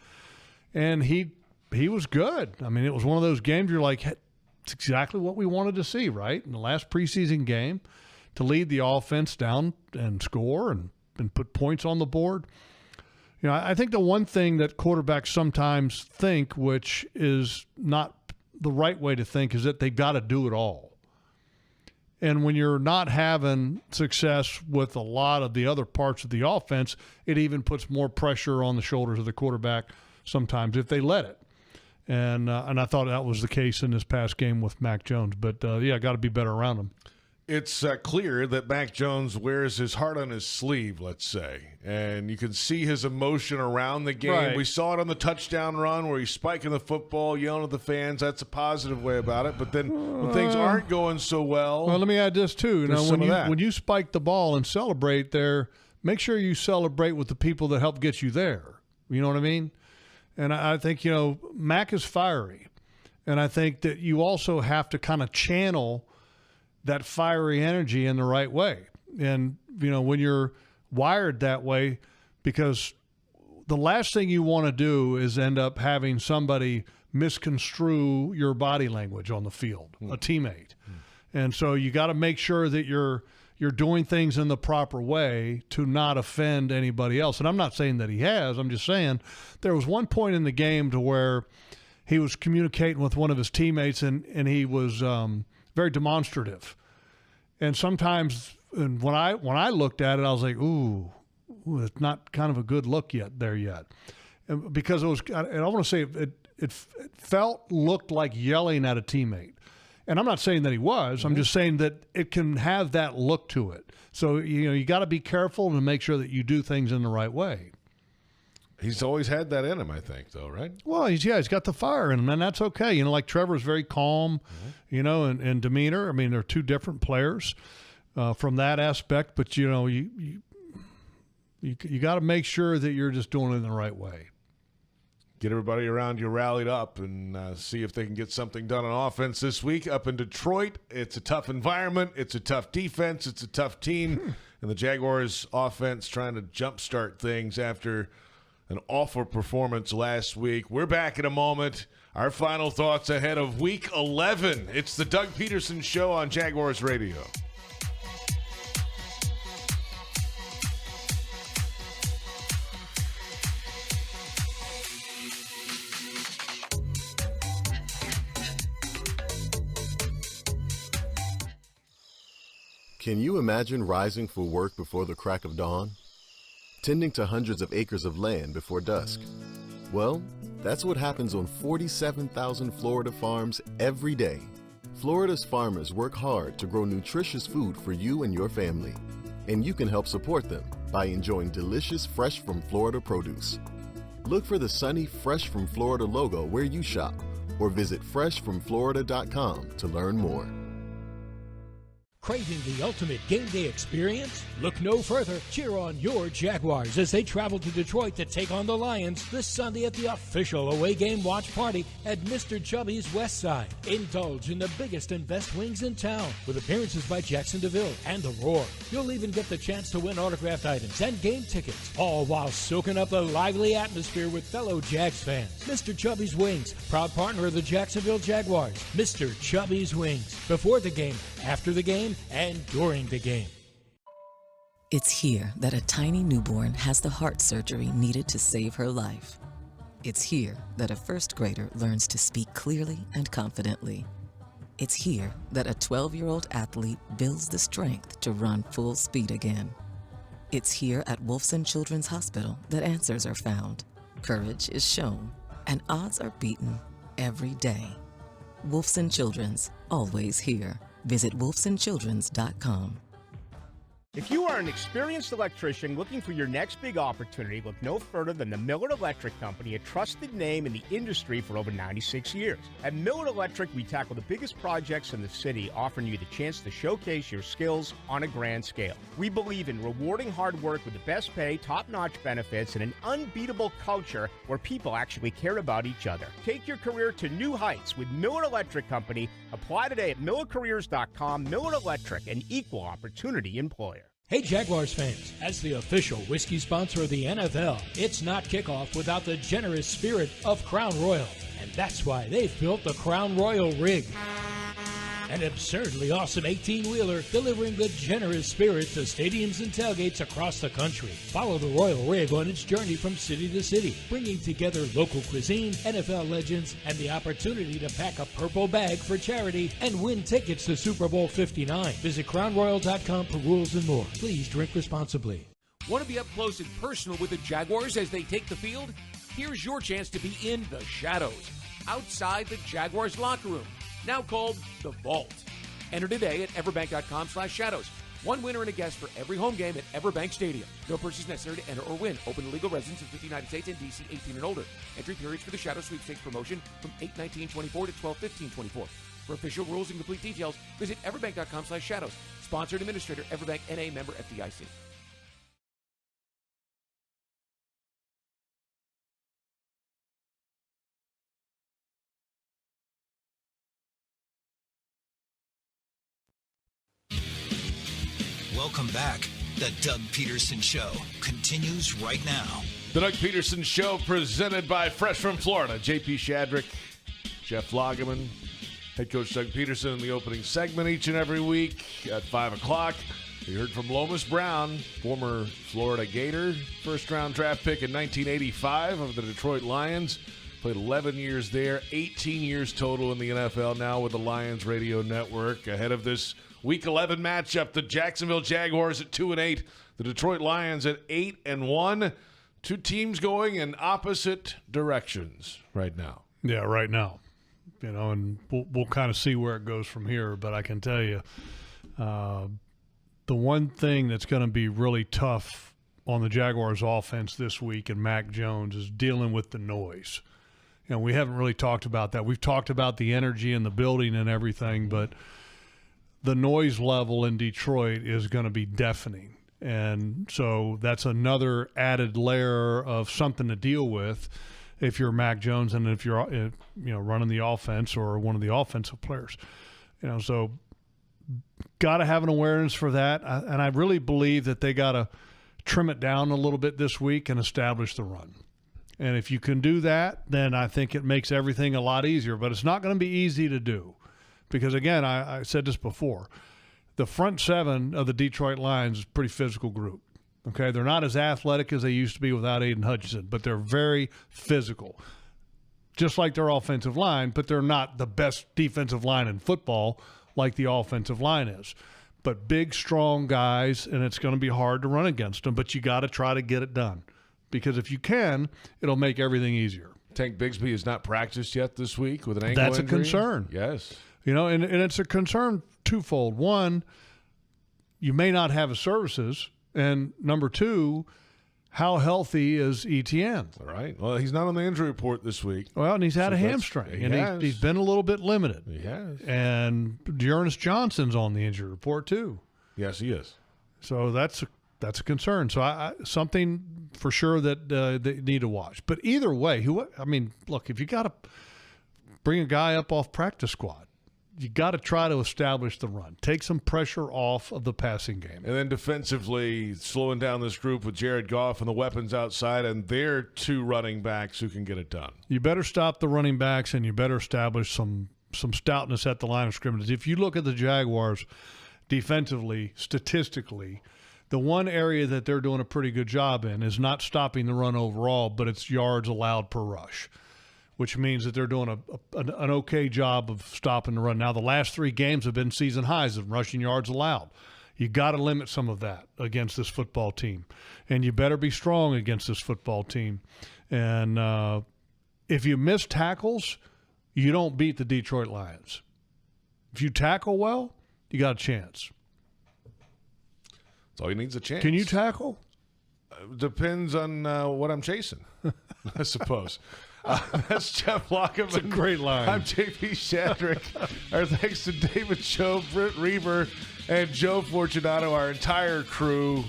And he was good. I mean, it was one of those games you're like, it's exactly what we wanted to see, right? In the last preseason game, to lead the offense down and score and put points on the board. You know, I think the one thing that quarterbacks sometimes think, which is not the right way to think, is that they got to do it all. And when you're not having success with a lot of the other parts of the offense, it even puts more pressure on the shoulders of the quarterback sometimes if they let it. And I thought that was the case in this past game with Mac Jones. But, yeah, got to be better around him. It's clear that Mac Jones wears his heart on his sleeve, let's say. And you can see his emotion around the game. Right. We saw it on the touchdown run where he's spiking the football, yelling at the fans. That's a positive way about it. But then when things aren't going so well. Well, let me add this, too. You know, when you spike the ball and celebrate there, make sure you celebrate with the people that help get you there. You know what I mean? And I think, you know, Mac is fiery. And I think that you also have to kind of channel that fiery energy in the right way. And, you know, when you're wired that way, because the last thing you want to do is end up having somebody misconstrue your body language on the field, a teammate. And so you got to make sure that you're doing things in the proper way to not offend anybody else. And I'm not saying that he has. I'm just saying there was one point in the game to where he was communicating with one of his teammates and he was very demonstrative. And sometimes when I looked at it, I was like, ooh, it's not kind of a good look yet. And because it was, I don't want to say it looked like yelling at a teammate. And I'm not saying that he was. I'm just saying that it can have that look to it. So, you know, you got to be careful to make sure that you do things in the right way. He's always had that in him, I think, though, right? Well, he's got the fire in him, and that's okay. You know, like Trevor's very calm, you know, and demeanor. I mean, they're two different players from that aspect. But, you know, you got to make sure that you're just doing it in the right way. Get everybody around you rallied up and see if they can get something done on offense this week up in Detroit. It's a tough environment. It's a tough defense. It's a tough team. And the Jaguars offense trying to jumpstart things after an awful performance last week. We're back in a moment. Our final thoughts ahead of Week 11. It's the Doug Pederson Show on Jaguars Radio. Can you imagine rising for work before the crack of dawn? Tending to hundreds of acres of land before dusk? Well, that's what happens on 47,000 Florida farms every day. Florida's farmers work hard to grow nutritious food for you and your family. And you can help support them by enjoying delicious Fresh from Florida produce. Look for the sunny Fresh from Florida logo where you shop or visit freshfromflorida.com to learn more. Craving the ultimate game day experience? Look no further. Cheer on your Jaguars as they travel to Detroit to take on the Lions this Sunday at the official away game watch party at Mr. Chubby's West Side. Indulge in the biggest and best wings in town with appearances by Jackson DeVille and The Roar. You'll even get the chance to win autographed items and game tickets, all while soaking up the lively atmosphere with fellow Jags fans. Mr. Chubby's Wings, proud partner of the Jacksonville Jaguars. Mr. Chubby's Wings, before the game, after the game, and during the game. It's here that a tiny newborn has the heart surgery needed to save her life. It's here that a first grader learns to speak clearly and confidently. It's here that a 12-year-old athlete builds the strength to run full speed again. It's here at Wolfson Children's Hospital that answers are found, courage is shown, and odds are beaten every day. Wolfson Children's, always here. Visit wolfsonchildrens.com. If you are an experienced electrician looking for your next big opportunity, look no further than the Miller Electric Company, a trusted name in the industry for over 96 years. At Miller Electric, we tackle the biggest projects in the city, offering you the chance to showcase your skills on a grand scale. We believe in rewarding hard work with the best pay, top-notch benefits, and an unbeatable culture where people actually care about each other. Take your career to new heights with Miller Electric Company, Apply today at MillerCareers.com. Miller Electric, an equal opportunity employer. Hey Jaguars fans, as the official whiskey sponsor of the NFL, it's not kickoff without the generous spirit of Crown Royal. And that's why they've built the Crown Royal Rig. An absurdly awesome 18-wheeler delivering the generous spirit to stadiums and tailgates across the country. Follow the Royal Rig on its journey from city to city, bringing together local cuisine, NFL legends, and the opportunity to pack a purple bag for charity and win tickets to Super Bowl 59. Visit crownroyal.com for rules and more. Please drink responsibly. Want to be up close and personal with the Jaguars as they take the field? Here's your chance to be in the shadows, outside the Jaguars locker room, now called The Vault. Enter today at everbank.com/shadows. One winner and a guest for every home game at Everbank Stadium. No purchase necessary to enter or win. Open to legal residents in 50 United States and D.C. 18 and older. Entry periods for the Shadow Sweepstakes promotion from 8/19/24 to 12/15/24. For official rules and complete details, visit everbank.com/shadows. Sponsored administrator, Everbank N.A. member FDIC. Welcome back. The Doug Pederson Show continues right now. The Doug Pederson Show presented by Fresh from Florida. J.P. Shadrick, Jeff Lageman, head coach Doug Pederson in the opening segment each and every week at 5 o'clock. We heard from Lomas Brown, former Florida Gator, first-round draft pick in 1985 of the Detroit Lions. Played 11 years there, 18 years total in the NFL now with the Lions Radio Network. Ahead of this Week 11 matchup, the Jacksonville Jaguars at 2-8, the Detroit Lions at 8-1. Two teams going in opposite directions right now. Yeah, right now. You know, and we'll kind of see where it goes from here. But I can tell you, the one thing that's going to be really tough on the Jaguars offense this week and Mac Jones is dealing with the noise. You know, we haven't really talked about that. We've talked about the energy in the building and everything, but the noise level in Detroit is going to be deafening. And so that's another added layer of something to deal with if you're Mac Jones and if you're running the offense or one of the offensive players. You know, so got to have an awareness for that. And I really believe that they got to trim it down a little bit this week and establish the run. And if you can do that, then I think it makes everything a lot easier. But it's not going to be easy to do. Because, again, I said this before, the front seven of the Detroit Lions is a pretty physical group. Okay, they're not as athletic as they used to be without Aiden Hutchinson, but they're very physical, just like their offensive line, but they're not the best defensive line in football like the offensive line is. But big, strong guys, and it's going to be hard to run against them, but you got to try to get it done. Because if you can, it'll make everything easier. Tank Bigsby has not practiced yet this week with an ankle injury. That's a concern. Yes. You know, and it's a concern twofold. One, you may not have his services. And number two, how healthy is Etienne? All right. Well, he's not on the injury report this week. Well, and he's had a hamstring. And he's been a little bit limited. He has. And Dearness Johnson's on the injury report, too. Yes, he is. So that's a concern. So something for sure that they need to watch. But either way, look, if you got to bring a guy up off practice squad, you got to try to establish the run. Take some pressure off of the passing game. And then defensively, slowing down this group with Jared Goff and the weapons outside and their two running backs who can get it done. You better stop the running backs, and you better establish some stoutness at the line of scrimmage. If you look at the Jaguars defensively, statistically, the one area that they're doing a pretty good job in is not stopping the run overall, but it's yards allowed per rush, which means that they're doing an okay job of stopping the run. Now, the last 3 games have been season highs of rushing yards allowed. You got to limit some of that against this football team, and you better be strong against this football team. And if you miss tackles, you don't beat the Detroit Lions. If you tackle well, you got a chance. That's all he needs, a chance. Can you tackle? Depends on what I'm chasing, I suppose. That's Jeff Lageman. It's a great line. I'm J.P. Shadrick. Our thanks to David Cho, Britt Reber, and Joe Fortunato, our entire crew.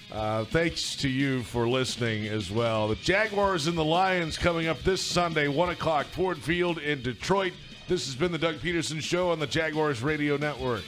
Thanks to you for listening as well. The Jaguars and the Lions coming up this Sunday, 1 o'clock, Ford Field in Detroit. This has been the Doug Pederson Show on the Jaguars Radio Network.